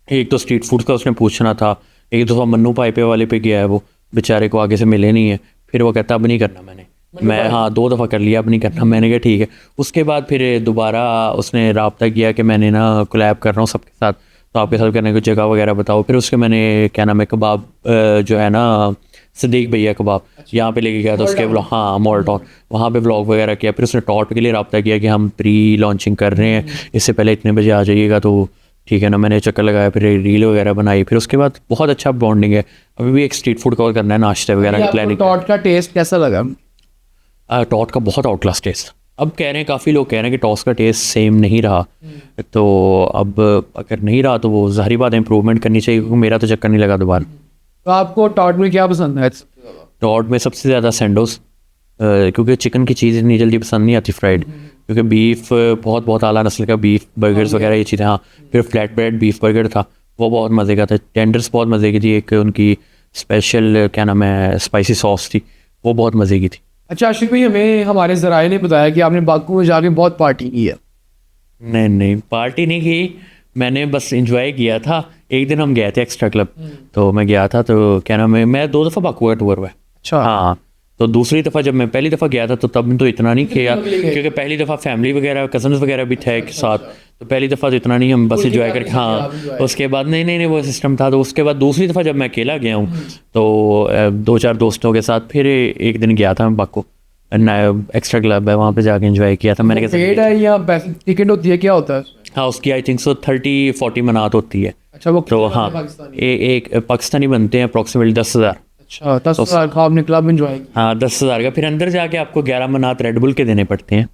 Speaker 1: एक तो स्ट्रीट फूड का उसने पूछना था, एक दफ़ा मन्नू पाइपे वाले पे गया है, वो बेचारे को आगे से मिले नहीं है। फिर वो कहता अब नहीं करना मैं हाँ 2 दफ़ा कर लिया, अब नहीं करना। मैंने कहा ठीक है। उसके बाद फिर दोबारा उसने रब्ता किया कि मैंने ना कोलैब कर रहा हूँ सबके साथ, तो आपके साथ करने को जगह वगैरह बताओ। फिर उसके मैंने क्या नाम है कबाब जो है ना सदीक भैया कबाब यहाँ पे लेके गया था उसके ब्लॉग, हाँ मॉल टाउन, वहाँ पे व्लॉग वगैरह किया। फिर उसने टॉट के लिए रब्ता किया कि हम प्री लॉन्चिंग कर रहे हैं, इससे पहले इतने बजे आ जाइएगा, तो ठीक है ना। मैंने चक्कर लगाया, फिर रील वगैरह बनाई। फिर उसके बाद बहुत अच्छा बॉन्डिंग है। अभी भी एक स्ट्रीट फूड कवर करना है, नाश्ते वगैरह की प्लानिंग।
Speaker 2: टॉट का टेस्ट कैसा लगा?
Speaker 1: टॉट का बहुत आउट क्लास टेस्ट। अब कह रहे हैं काफ़ी लोग कह रहे हैं कि टॉस का टेस्ट सेम नहीं रहा, तो अब अगर नहीं रहा तो वो ज़ाहिर बात है इंप्रूवमेंट करनी चाहिए, क्योंकि मेरा तो चक्कर नहीं लगा दोबारा।
Speaker 2: तो आपको टॉट में क्या पसंद है?
Speaker 1: टॉट में सबसे ज़्यादा सैंडोस, क्योंकि चिकन की चीज़ इतनी जल्दी पसंद नहीं आती फ्राइड, क्योंकि बीफ बहुत बहुत आला नस्ल का बीफ, बर्गर्स वगैरह ये चीज़ें। हाँ, फिर फ्लैट ब्रेड बीफ बर्गर था, वो बहुत मज़े का था। टेंडर्स बहुत मज़े की थी, एक उनकी स्पेशल क्या नाम है स्पाइसी सॉस थी, वो बहुत मज़े की थी।
Speaker 2: अच्छा आशिक भाई, हमें हमारे ज़राए ने बताया कि आपने बाकू में जाके बहुत पार्टी की है।
Speaker 1: नहीं पार्टी नहीं की, मैंने बस इंजॉय किया था। एक दिन हम गए थे एक्स्ट्रा क्लब, तो मैं गया था, तो क्या नाम है मैं 2 दफ़ा बाकू का टूर हुआ है।
Speaker 2: अच्छा।
Speaker 1: हाँ, तो दूसरी दफ़ा जब मैं पहली दफ़ा गया था तो तब तो इतना नहीं किया, क्योंकि पहली दफ़ा फैमिली वगैरह कजन्स वगैरह भी थे एक साथ, तो पहली दफ़ा तो इतना नहीं, हम बस इंजॉय करके। हाँ, उसके बाद नहीं वो सिस्टम था। तो उसके बाद दूसरी दफ़ा जब मैं अकेला गया हूँ तो 2-4 दोस्तों के साथ फिर एक दिन गया था मैं बाकू, एक्स्ट्रा क्लब है वहाँ पे जाके एंजॉय किया था मैंने।
Speaker 2: पेड है या टिकट होती है, क्या होता है?
Speaker 1: हाँ, उसकी आई थिंक सो 30-40 मनात होती है।
Speaker 2: अच्छा, वो
Speaker 1: तो हाँ, एक पाकिस्तानी बनते हैं अप्रॉक्सीमेटली 10,000।
Speaker 2: अच्छा, 10,000 का आपने क्लब एंजॉय किया?
Speaker 1: हाँ, 10,000 का। फिर अंदर जाके आपको 11 मनात रेड बुल के देने पड़ते हैं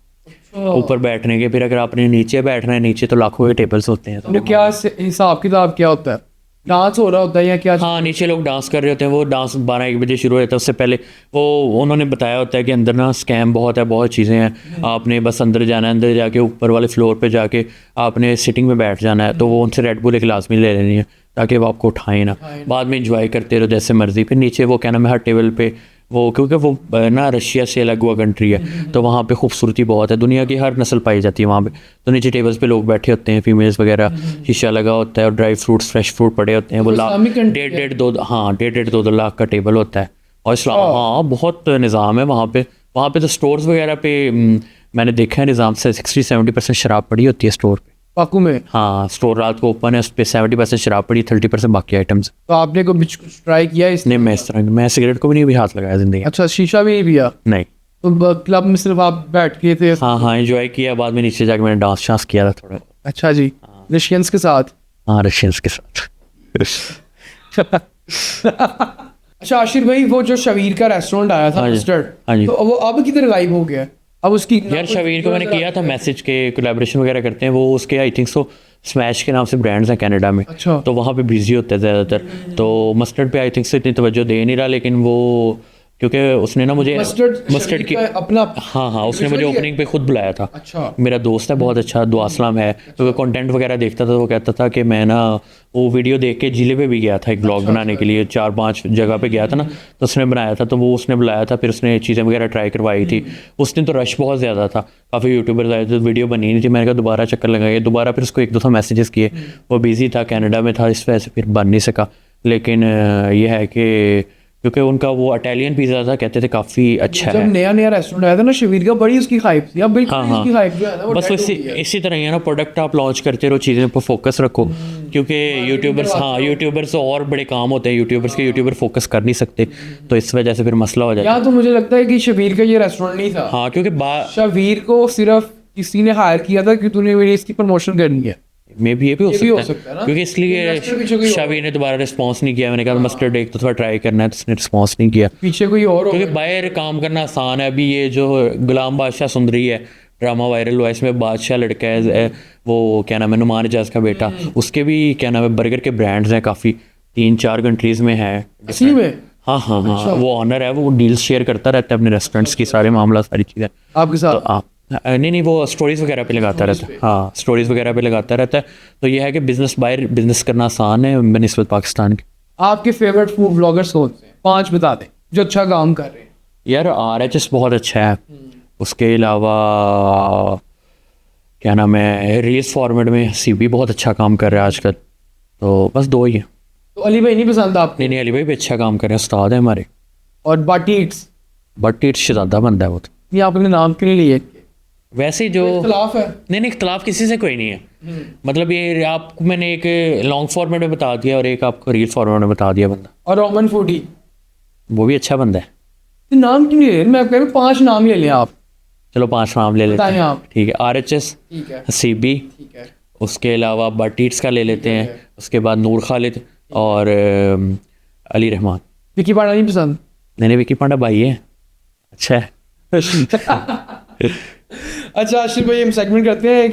Speaker 1: ऊपर बैठने के। फिर अगर आपने नीचे बैठना है, नीचे तो लाखों के टेबल्स होते हैं।
Speaker 2: तो क्या हिसाब किताब क्या होता है? डांस हो रहा होता है या क्या?
Speaker 1: हाँ, नीचे लोग डांस कर रहे होते हैं। वो डांस 12-1 बजे शुरू होता है, उससे पहले वो उन्होंने बताया होता है कि अंदर ना स्कैम बहुत है, बहुत चीज़ें हैं। आपने बस अंदर जाना है, अंदर जाके ऊपर वाले फ्लोर पे जाके आपने सिटिंग में बैठ जाना है, तो वो उनसे रेड बुल एक लाजमी ले लेनी है ताकि वो आपको उठाए ना, बाद में इंजॉय करते रहो जैसे मर्जी। फिर नीचे वो क्या नाम है हर टेबल पे वो, क्योंकि वो ना रशिया से अलग हुआ कंट्री है, तो वहाँ पे खूबसूरती बहुत है, दुनिया की हर नस्ल पाई जाती है वहाँ पे। तो नीचे टेबल्स पे लोग बैठे होते हैं, फीमेल्स वगैरह, शीशा लगा होता है और ड्राई फ्रूट्स फ्रेश फ्रूट पड़े होते हैं। वो डेढ़ 2 लाख का टेबल होता है। और इस्लाम, हाँ बहुत निज़ाम है वहाँ पे। वहाँ पे तो स्टोर्स वगैरह पे मैंने देखा है निज़ाम से 60-70% शराब पड़ी होती है स्टोर पे।
Speaker 2: बाकू में?
Speaker 1: हाँ, स्टोर रात को ओपन है, उस पर 70% शराब पड़ी, 30% बाकी आइटम्स।
Speaker 2: तो आपने को कुछ ट्राई किया इसने?
Speaker 1: नहीं, मैं इस तरह मैं सिगरेट को भी नहीं भी हाथ लगाया जिंदगी।
Speaker 2: अच्छा, शीशा भी नहीं पिया?
Speaker 1: नहीं।
Speaker 2: तो क्लब में सिर्फ आप बैठ के थे?
Speaker 1: हाँ, एंजॉय किया। बाद में नीचे जाके मैंने डांस शांस किया था थोड़ा।
Speaker 2: अच्छा जी, रशियंस के साथ?
Speaker 1: हाँ, रशियंस के साथ।
Speaker 2: अच्छा आशिर भाई, वो जो शबीर का रेस्टोरेंट आया था
Speaker 1: हाँ जी,
Speaker 2: मस्टर्ड,
Speaker 1: हाँ जी।
Speaker 2: तो वो अब किधर गायब हो गया? अब उसकी
Speaker 1: यार शबीर को मैंने किया था मैसेज के, कोलैबोरेशन वगैरह करते हैं वो, उसके आई थिंक सो स्मैश के नाम से ब्रांड्स हैं कनाडा में।
Speaker 2: अच्छा।
Speaker 1: तो वहाँ पे बिजी होते हैं ज़्यादातर, तो मस्टर्ड पे आई थिंक से इतनी तवज्जो दे नहीं रहा, लेकिन वो क्योंकि उसने ना मुझे मस्टर्ड की
Speaker 2: अपना
Speaker 1: हाँ उसने मुझे ओपनिंग पे खुद बुलाया था।
Speaker 2: अच्छा।
Speaker 1: मेरा दोस्त है बहुत अच्छा, दुआसलाम है, तो कंटेंट वगैरह देखता था, तो वो कहता था कि मैं ना वो वीडियो देख के जिले पे भी गया था एक ब्लॉग बनाने के लिए, 4-5 जगह पे गया था ना, तो उसने बनाया था, तो वो उसने बुलाया था, फिर उसने चीज़ें वगैरह ट्राई करवाई थी। उस दिन तो रश बहुत ज़्यादा था, काफ़ी यूट्यूबर्स आए थे, वीडियो बनी नहीं थी। मैंने कहा दोबारा चक्कर लगाइए, दोबारा फिर उसको 1-2 मैसेजेस किए, वो बिज़ी था, कनाडा में था, इस वजह से फिर बन नहीं सका। लेकिन ये है कि क्योंकि उनका वो इटालियन पिज़्ज़ा था, कहते थे काफ़ी अच्छा
Speaker 2: जब
Speaker 1: है।
Speaker 2: नया रेस्टोरेंट आया था ना शबीर का, बड़ी उसकी हाइप थी। अब बिल्कुल
Speaker 1: हाँ,
Speaker 2: उसकी हाइप जो है ना वो
Speaker 1: बस
Speaker 2: dead हो
Speaker 1: इसी
Speaker 2: गई है।
Speaker 1: इसी तरह ही है ना, प्रोडक्ट आप लॉन्च करते रहो, चीज़ें पर फोकस रखो, क्योंकि यूट्यूबर्स और बड़े काम होते हैं, यूट्यूबर फोकस कर नहीं सकते, तो इस वजह से फिर मसला हो जाता है।
Speaker 2: या तो मुझे लगता है कि शबीर का ये रेस्टोरेंट नहीं था।
Speaker 1: हाँ, क्योंकि
Speaker 2: शबीर को सिर्फ किसी ने हायर किया था कि तूने मेरी इसकी प्रमोशन करनी है।
Speaker 1: मे भी ये भी हो
Speaker 2: हो
Speaker 1: सकता
Speaker 2: सकता है
Speaker 1: है,
Speaker 2: ना?
Speaker 1: क्योंकि
Speaker 2: Investor पीछे कोई
Speaker 1: इसलिए
Speaker 2: और
Speaker 1: शाबी ने दोबारा रिस्पॉन्स नहीं किया। मैंने कहा मस्टर्ड एक तो थोड़ा ट्राई करना है, तो उसने रिस्पॉन्स नहीं किया,
Speaker 2: पीछे कोई और हो।
Speaker 1: क्योंकि बाहर काम करना आसान है। अभी ये जो गुलाम बादशाह सुंदरी है, ड्रामा वायरल हुआ, इसमें बादशाह लड़का है, वो क्या नाम है नुमान इजाज का बेटा, उसके भी क्या नाम है बर्गर के ब्रांड्स हैं काफ़ी, 3-4 कंट्रीज़ में है।
Speaker 2: इसी में?
Speaker 1: हाँ, वो ऑनर है, वो डील्स शेयर करता रहता है अपने रेस्टोरेंट्स की, सारे मामला सारी चीज़ें
Speaker 2: आपके साथ?
Speaker 1: तो नहीं वो स्टोरीज़ वगैरह पे लगाता रहता है। हाँ, स्टोरीज़ वगैरह पे लगाता रहता है। तो ये है कि बाहर बिजनेस करना आसान है बनिस्बत पाकिस्तान के।
Speaker 2: आपके फेवरेट फूड ब्लॉगर्स कौन से हैं? 5 बता दें जो अच्छा काम कर रहे हैं।
Speaker 1: यार RHS बहुत अच्छा है, उसके अलावा क्या नाम है रील्स फॉर्मेट में CB बहुत अच्छा काम कर रहा है आजकल, तो बस 2 ही है।
Speaker 2: तो अली भाई नहीं पसंद आपको?
Speaker 1: नहीं, अली भाई भी अच्छा काम कर रहे हैं, उस्ताद है हमारे।
Speaker 2: और बाटी ईट्स?
Speaker 1: बट शहजादा बंदा है वो तो।
Speaker 2: ये आपने नाम क्यों नहीं लिए?
Speaker 1: वैसे ही जो
Speaker 2: इख्तलाफ है।
Speaker 1: नहीं इख्तलाफ किसी से कोई नहीं है। मतलब ये आपको मैंने एक लॉन्ग फॉर्मेट में बता दिया और एक आपको रील फॉर्मेट में बता दिया बंदा,
Speaker 2: और रोमन फूडी
Speaker 1: वो भी अच्छा बंदा है।
Speaker 2: तो नाम क्यों नहीं ले रहे? मैं कह रहा हूँ 5 नाम ले लें आप।
Speaker 1: चलो 5 नाम ले लेते
Speaker 2: बताएं
Speaker 1: हैं।
Speaker 2: आप।
Speaker 1: ठीक है, RHS,
Speaker 2: ठीक है,
Speaker 1: CB,
Speaker 2: ठीक है।
Speaker 1: उसके अलावा बटीट्स का ले लेते हैं, उसके बाद नूर खालिद और अली रहमान।
Speaker 2: विकी पांडा नहीं पसंद?
Speaker 1: नहीं विकी पांडा भाई है, अच्छा है।
Speaker 2: अच्छा आशिफ भाई, हम सेगमेंट करते हैं।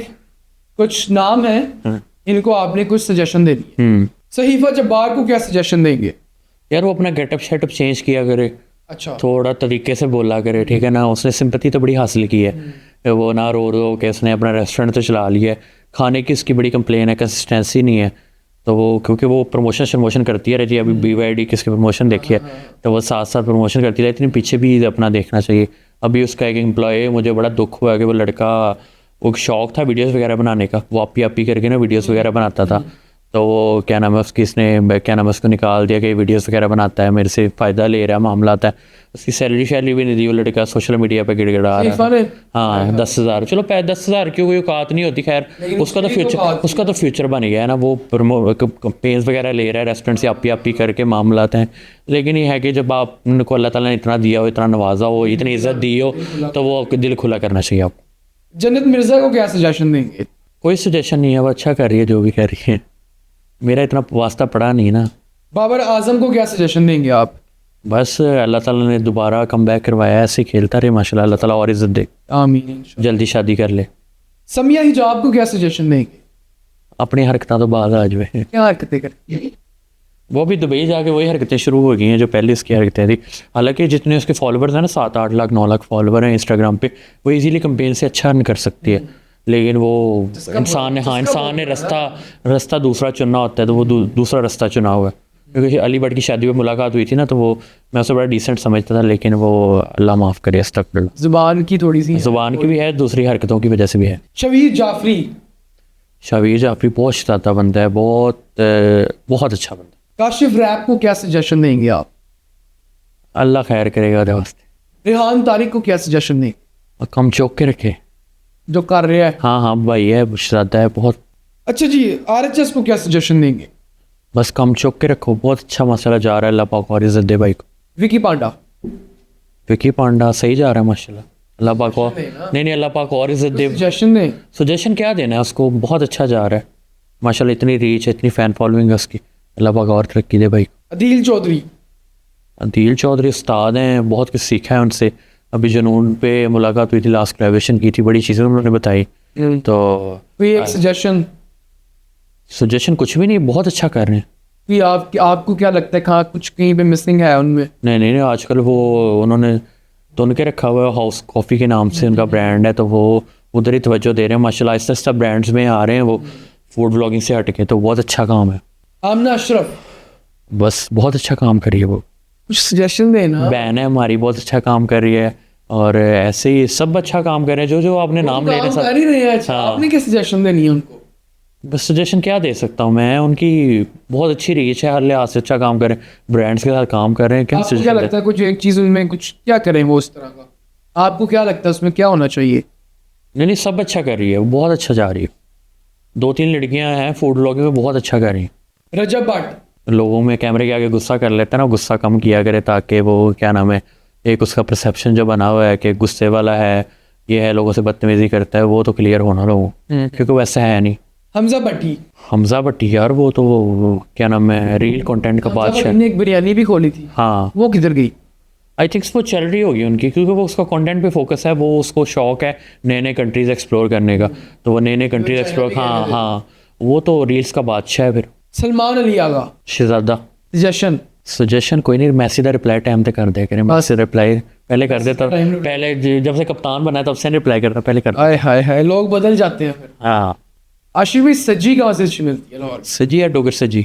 Speaker 2: कुछ नाम हैं,
Speaker 1: हाँ।
Speaker 2: इनको आपने कुछ सजेशन देनी है। सहीफा जब्बार को क्या सजेशन देंगे?
Speaker 1: यार वो अपना गेटअप शेटअप चेंज किया करे,
Speaker 2: अच्छा,
Speaker 1: थोड़ा तरीके से बोला करे, ठीक है ना। उसने सिंपैथी तो बड़ी हासिल की है, वो ना रो रो के उसने अपना रेस्टोरेंट तो चला लिया है। खाने की उसकी बड़ी कंप्लेन है, कंसिस्टेंसी नहीं है। तो वो क्योंकि वो प्रमोशन करती है जी, अभी BYD किसकी प्रमोशन देखी है, तो वो साथ साथ प्रमोशन करती है, इतनी पीछे भी अपना देखना चाहिए। अभी उसका एक एम्प्लॉय, मुझे बड़ा दुख हुआ कि वो लड़का, वो शौक था वीडियोस वगैरह बनाने का, वो आप ही करके ना वीडियोस वगैरह बनाता था। तो वो क्या नाम है उसकी, इसने क्या नाम है उसको निकाल दिया कि वीडियोस वगैरह बनाता है, मेरे से फ़ायदा ले रहा है, मामला आता है। उसकी सैलरी भी नहीं दी, वो लड़का सोशल मीडिया पे गिड़गिड़ा रहा
Speaker 2: सहीफा
Speaker 1: है।
Speaker 2: ने?
Speaker 1: हाँ 10,000, चलो 10,000 की कोई औकात नहीं होती, खैर
Speaker 2: लेकिन
Speaker 1: उसका तो
Speaker 2: उसकी तो बात
Speaker 1: फ्यूचर, उसका तो फ्यूचर बन गया है ना। वो पेंस वगैरह ले रहा है, रेस्टोरेंट से आप ही करके मामला हैं। लेकिन ये है कि जब आपको अल्लाह ताला ने इतना दिया हो, इतना नवाजा हो, इतनी इज्जत दी हो, तो वो दिल खुला करना चाहिए आपको।
Speaker 2: जन्नत मिर्जा को क्या सजेशन देंगे?
Speaker 1: कोई सजेशन नहीं है, वो अच्छा कर रही है जो भी कर रही है, मेरा इतना वास्ता पड़ा नहीं ना।
Speaker 2: बाबर आजम को क्या सजेशन देंगे आप?
Speaker 1: बस अल्लाह ताला ने दोबारा कम बैक करवाया, ऐसे खेलता रहे माशाल्लाह, अल्लाह ताला और इज्जत दे,
Speaker 2: आमीन इंशाल्लाह।
Speaker 1: जल्दी शादी कर ले।
Speaker 2: समिया हिजाब को क्या सजेशन देंगे?
Speaker 1: अपनी हरकतें तो बाज आ जाए।
Speaker 2: क्या हरकतें करती है?
Speaker 1: वो भी दुबई जाके वही हरकतें शुरू हो गई हैं जो पहले उसकी हरकतें थी। हालांकि जितने उसके फॉलोवर्स हैं ना, 7-8 लाख 9 लाख फॉलोवर हैं इंस्टाग्राम पे, वो इजीली कंपेन से अच्छा अर्न कर सकती है। लेकिन वो इंसान ने रास्ता दूसरा चुनना होता है, तो वो दूसरा रास्ता चुना हुआ है। क्योंकि अली भट्ट की शादी में मुलाकात हुई थी ना, तो वो मैं उसे बड़ा डिसेंट समझता था, लेकिन वो अल्लाह माफ़ करे, अस्तगफिरुल्लाह।
Speaker 2: जुबान की थोड़ी सी
Speaker 1: ज़ुबान की भी है, दूसरी हरकतों की वजह से भी है।
Speaker 2: शबीर जाफरी
Speaker 1: जाफरी बहुत शताता बंदा है, बहुत अच्छा बंदा।
Speaker 2: काशिफ रैप को क्या सजेशन देंगे आप?
Speaker 1: अल्लाह खैर करेगा ਉਹਦੇ वास्ते।
Speaker 2: रेहान तारिक को क्या सजेशन देंगे?
Speaker 1: और कम चौक के रखे।
Speaker 2: जो कर रहा है।
Speaker 1: हाँ भाई है, शरारत है बहुत।
Speaker 2: अच्छा जी, RHS को क्या सजेशन देंगे?
Speaker 1: बस कम चौक के रखो, बहुत अच्छा मसला जा रहा है, अल्लाह पाक और इज्जत दे भाई को।
Speaker 2: विकी पांडा
Speaker 1: विकी पांडा सही जा रहा है माशाल्लाह, अल्लाह पाक और नहीं अल्लाह पाक और इज्जत दे।
Speaker 2: सजेशन दें।
Speaker 1: सजेशन क्या देना है उसको, बहुत अच्छा जा रहा है माशाल्लाह, इतनी रीच है, इतनी फ़ैन फॉलोइंग है उसकी, अल्लाह पाक और तरक्की दे भाई।
Speaker 2: अदील चौधरी।
Speaker 1: अदील चौधरी उस्ताद हैं, बहुत कुछ सीखा है उनसे। अभी जुनून पे मुलाकात हुई थी, लास्ट कोलैबोरेशन की थी, बड़ी चीज़ें उन्होंने बताई। तो
Speaker 2: कोई एक
Speaker 1: सजेशन कुछ भी नहीं, बहुत अच्छा कर रहे हैं।
Speaker 2: कि आपको क्या लगता है कहाँ कुछ कहीं पे मिसिंग है उनमें?
Speaker 1: नहीं आजकल वो उन्होंने तो उनके रखा हुआ है, हाउस कॉफ़ी के नाम से उनका ब्रांड है, तो वो उधर ही तवज्जो दे रहे हैं माशाल्लाह। आहिस्ता आहिस्ता ब्रांड्स में आ रहे हैं वो, फूड ब्लॉगिंग से हट के, तो बहुत अच्छा काम है।
Speaker 2: आमना अशरफ।
Speaker 1: बस बहुत अच्छा काम कर रही है वो,
Speaker 2: कुछ सजेशन देना।
Speaker 1: बहन है हमारी, बहुत अच्छा काम कर रही है, और ऐसे ही सब अच्छा काम कर रहे हैं जो आपने नाम ले रहे हैं
Speaker 2: कर ही रहे हैं। अच्छा,
Speaker 1: हाँ।
Speaker 2: आपने क्या सजेशन देनी है उनको?
Speaker 1: बस सजेशन क्या दे सकता हूँ मैं, उनकी बहुत अच्छी रीच है, हर लिहाज से अच्छा काम करें, ब्रांड्स के साथ काम कर रहे हैं। क्या
Speaker 2: आपको क्या लगता है कुछ एक चीज़ उनमें कुछ क्या करें वो उस तरह का? आपको क्या लगता है उसमें क्या होना चाहिए?
Speaker 1: नहीं सब अच्छा कर रही है, वो बहुत अच्छा जा रही है। 2-3 लड़कियां हैं फूड ब्लॉगिंग में, बहुत अच्छा कर रही हैं।
Speaker 2: रजब भट्ट।
Speaker 1: लोगों में कैमरे के आगे गुस्सा कर लेता है ना, गुस्सा कम किया करे, ताकि वो क्या नाम है, एक उसका परसेप्शन जो बना हुआ है कि गुस्से वाला है, ये है, लोगों से बदतमीजी करता है, वो तो क्लियर होना लोगों, क्योंकि वैसा है नहीं।
Speaker 2: हमजा भट्टी।
Speaker 1: हमजा भट्टी यार, वो तो वो क्या नाम है, रील कंटेंट का बादशाह।
Speaker 2: ने एक बिरयानी भी खोली थी।
Speaker 1: हाँ
Speaker 2: वो किधर गई?
Speaker 1: आई थिंक वो चल रही होगी उनकी, क्योंकि वो उसका कंटेंट पे फोकस है, वो उसको शौक है नए कंट्रीज एक्सप्लोर करने का, तो वो नए कंट्रीज एक्सप्लोर, हाँ वो तो रील्स का बादशाह है। फिर
Speaker 2: सलमान अली आगा।
Speaker 1: शहजादा। सजेशन कोई नहीं, मैसेज का रिप्लाई टाइम पे कर दिया करें, मैसेज रिप्लाई पहले कर देता, पहले जब से कप्तान बना तब से रिप्लाई करता, पहले करता।
Speaker 2: हाय हाय हाय, लोग बदल जाते हैं फिर।
Speaker 1: हाँ
Speaker 2: आशिफ भाई, सज्जी कहाँ से अच्छी मिलती है लाहौर?
Speaker 1: सजी या डोगर सजी,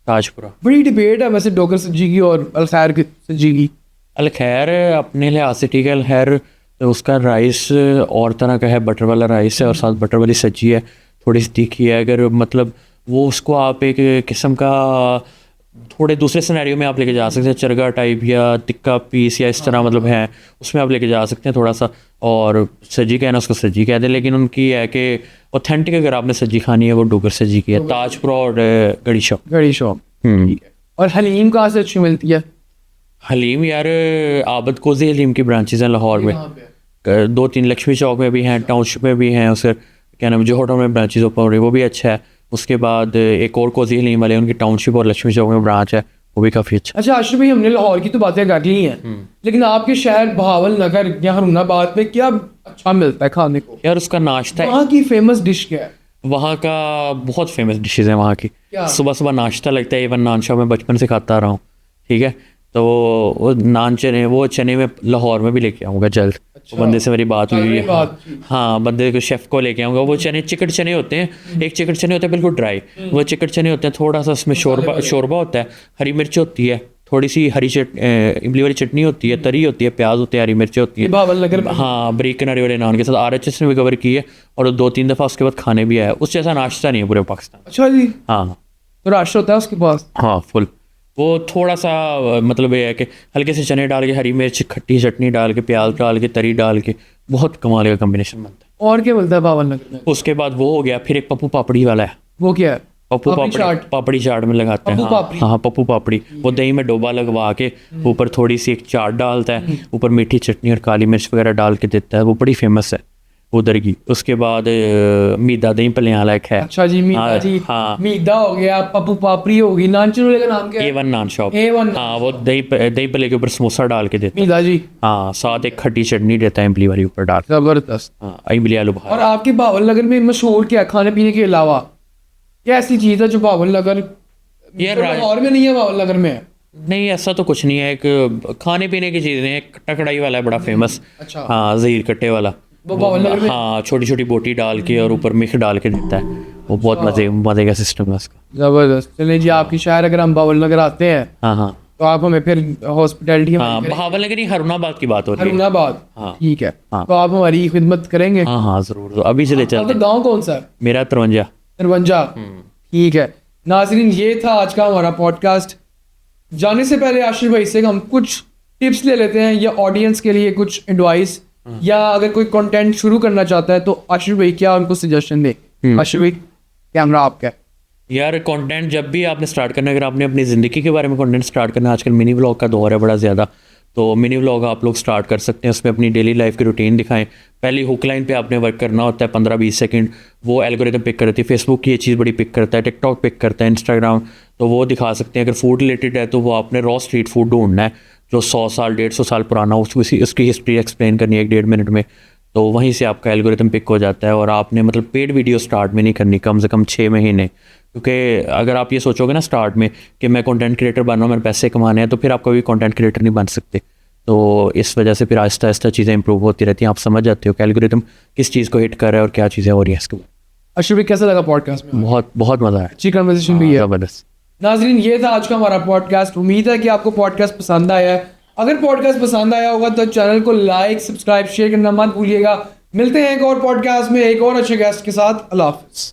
Speaker 1: ताजपुरा।
Speaker 2: बड़ी डिबेट है वैसे डोगर सज्जी की और अलखैर की सज्जी की।
Speaker 1: अलखैर अपने लिहाज से ठीक है, अलखैर उसका राइस और तरह का है, बटर वाला राइस है और साथ बटर वाली सब्जी है, थोड़ी सी तीखी है। अगर मतलब वो उसको आप एक किस्म का थोड़े दूसरे सिनेरियो में आप लेके जा सकते हैं, चरगा टाइप या टिक्का पीस या इस तरह मतलब है, उसमें आप लेके जा सकते हैं थोड़ा सा। और सज्जी कहना उसको सज्जी कह दें, लेकिन उनकी है कि ऑथेंटिक अगर आपने सज्जी खानी है वो डुगर सज्जी की है, ताजपुरा और गड़ी शॉप।
Speaker 2: गड़ी शॉप, ठीक है। और हलीम कहाँ से अच्छी मिलती है?
Speaker 1: हलीम यार आबद कोजी हलीम की ब्रांचेज हैं लाहौर में, 2-3 लक्ष्मी चौक में भी हैं, टाउनशिप में भी हैं, उसके क्या नाम जोहर में ब्रांचेज ओपन हो रही है, वो भी अच्छा है। उसके बाद एक और कोजी हलीम वाले, उनकी टाउनशिप और लक्ष्मी चौक में ब्रांच है, वो भी काफ़ी अच्छा।
Speaker 2: अच्छा आशिफ भाई, हमने लाहौर की तो बातें कर ली हैं, लेकिन आपके शहर बहावल नगर या हरूनाबाद में क्या अच्छा मिलता है खाने को?
Speaker 1: यार उसका नाश्ता है,
Speaker 2: वहाँ की फेमस डिश क्या है?
Speaker 1: वहाँ का बहुत फेमस डिशेज़ हैं वहाँ की। सुबह सुबह नाश्ता लगता है, इवन नान शॉप में बचपन से खाता आ रहा हूँ, ठीक है। तो वो नान चने, वो चने में लाहौर में भी लेके आऊँगा जल्द।
Speaker 2: अच्छा,
Speaker 1: वो बंदे से मेरी बात हुई है,
Speaker 2: बात
Speaker 1: हाँ बंदे को शेफ़ को लेके आऊँगा। वो चने चिकट चने होते हैं, एक चिकट चने होते हैं बिल्कुल ड्राई, वो चिकट चने होते हैं, थोड़ा सा उसमें शोरबा होता है, हरी मिर्च होती है, थोड़ी सी हरी इमली वाली चटनी होती है, तरी होती है, प्याज होते हैं, हरी मिर्च होती है।
Speaker 2: बहावल नगर में?
Speaker 1: हाँ, बरीक किनारे वाले नान के साथ RHS ने भी कवर की है, और 2-3 दफ़ा उसके बाद खाने भी आया। उस जैसा नाश्ता नहीं है पूरे पाकिस्तान।
Speaker 2: अच्छा जी,
Speaker 1: हाँ
Speaker 2: तो रास्ता होता है उसके पास?
Speaker 1: हाँ फुल। वो थोड़ा सा मतलब ये है कि हल्के से चने डाल के, हरी मिर्च, खट्टी चटनी डाल के, प्याज डाल के, तरी डाल के, बहुत कमाल का कम्बिनेशन बनता है।
Speaker 2: और क्या मिलता है बहावल नगर में?
Speaker 1: उसके बाद वो हो गया, फिर एक पप्पू पापड़ी वाला है।
Speaker 2: वो क्या है?
Speaker 1: पप्पू पापड़ी चाट में लगाते हैं।
Speaker 2: पप्पू पापड़ी?
Speaker 1: हाँ पप्पू पापड़ी, वो दही में डोबा लगवा के ऊपर थोड़ी सी एक चाट डालता है, ऊपर मीठी चटनी और काली मिर्च वगैरह डाल के देता है, वो बड़ी फेमस है उधर की। उसके बाद मीदा दही पलियां वाला एक है।
Speaker 2: अच्छा जी, मीदा जी,
Speaker 1: हाँ
Speaker 2: मीदा हो गया, पप्पू पापड़ी होगी, नान चूल्हे का नाम क्या है?
Speaker 1: A1 नान शॉप।
Speaker 2: A1।
Speaker 1: हाँ, वो दही पले के ऊपर समोसा डाल के देता है।
Speaker 2: मीदा जी,
Speaker 1: हाँ, साथ एक खट्टी चटनी देता है इमली वाली ऊपर डाल।
Speaker 2: जबरदस्त।
Speaker 1: हाँ, इमली आलू
Speaker 2: और
Speaker 1: बुखारा।
Speaker 2: आपके बहावल नगर में मशहूर क्या है खाने पीने के अलावा? क्या ऐसी चीज़ है जो बहावल नगर
Speaker 1: यार
Speaker 2: लाहौर में नहीं है, बहावल नगर में है?
Speaker 1: नहीं, ऐसा तो कुछ नहीं है। एक खाने पीने की चीज़ें हैं, कट्टा कढ़ाई वाला है बड़ा फेमस।
Speaker 2: अच्छा,
Speaker 1: हाँ, ज़हीर कट्टे वाला,
Speaker 2: वो बहावल नगर में?
Speaker 1: हाँ, छोटी छोटी बोटी डाल के और ऊपर मिक्स डाल के देता है, वो बहुत मज़े का सिस्टम है उसका।
Speaker 2: जबरदस्त। चलिए जी, आपकी शहर अगर हम बहावल नगर आते हैं
Speaker 1: हाँ हाँ
Speaker 2: तो आप हमें फिर हॉस्पिटैलिटी
Speaker 1: हाँ, बहावल नगर नहीं, हरूनाबाद की बात हो रही है।
Speaker 2: हरूनाबाद,
Speaker 1: हाँ।
Speaker 2: ठीक है,
Speaker 1: हाँ।
Speaker 2: तो आप हमारी खिदमत करेंगे?
Speaker 1: हाँ हाँ ज़रूर, तो अभी चले
Speaker 2: आपका
Speaker 1: चलते।
Speaker 2: गाँव कौन सा है?
Speaker 1: मेरा 53।
Speaker 2: 53, ठीक है। नाजरीन, ये था आज का हमारा पॉडकास्ट। जाने से पहले आशिफ भाई से हम कुछ टिप्स ले लेते हैं, या ऑडियंस के लिए कुछ एडवाइस, या अगर कोई कंटेंट शुरू करना चाहता है तो आशिफ भाई क्या उनको सजेशन दे? आशिफ भाई, कैमरा आपका है।
Speaker 1: यार कंटेंट जब भी आपने स्टार्ट करना है, अगर आपने अपनी ज़िंदगी के बारे में कंटेंट स्टार्ट करना है, आजकल मिनी व्लॉग का दौर है बड़ा ज़्यादा, तो मिनी व्लॉग आप लोग स्टार्ट कर सकते हैं। उसमें अपनी डेली लाइफ की रूटीन दिखाएं। पहली हुक लाइन पे आपने वर्क करना होता है 15-20 सेकंड, वो एल्गोरिथम पिक करती है। फेसबुक की ये चीज़ बड़ी पिक करता है, टिकटॉक पिक करता है, इंस्टाग्राम, तो वो दिखा सकते हैं। अगर फूड रिलेटेड है तो वो आपने रॉ स्ट्रीट फूड ढूंढना है जो 100 साल 150 साल पुराना, उसकी हिस्ट्री एक्सप्लेन करनी है 1-1.5 मिनट में, तो वहीं से आपका एल्गोरिथम पिक हो जाता है। और आपने मतलब पेड वीडियो स्टार्ट में नहीं करनी, कम से कम 6 महीने, क्योंकि अगर आप ये सोचोगे ना स्टार्ट में कि मैं कंटेंट क्रिएटर बन रहा हूँ, मेरे पैसे कमाने हैं, तो फिर आप कभी कंटेंट क्रिएटर नहीं बन सकते। तो इस वजह से फिर आहिस्ता आहिस्ता चीज़ें इंप्रूव होती रहती हैं। आप समझ जाते हो कि एल्गोरिथम किस चीज़ को हिट कर रहा है और क्या चीज़ें हो रही हैं इसके ऊपर।
Speaker 2: आशिफ भाई, कैसा लगा पॉडकास्ट में?
Speaker 1: बहुत बहुत मज़ा आया,
Speaker 2: अच्छी कन्वर्सेशन भी है।
Speaker 1: ज़बरदस्त।
Speaker 2: नाजरीन, ये था आज का हमारा पॉडकास्ट। उम्मीद है कि आपको पॉडकास्ट पसंद आया है। अगर पॉडकास्ट पसंद आया होगा तो चैनल को लाइक, सब्सक्राइब, शेयर करना मत भूलिएगा। मिलते हैं एक और पॉडकास्ट में एक और अच्छे गेस्ट के साथ। अल्लाह हाफिज़।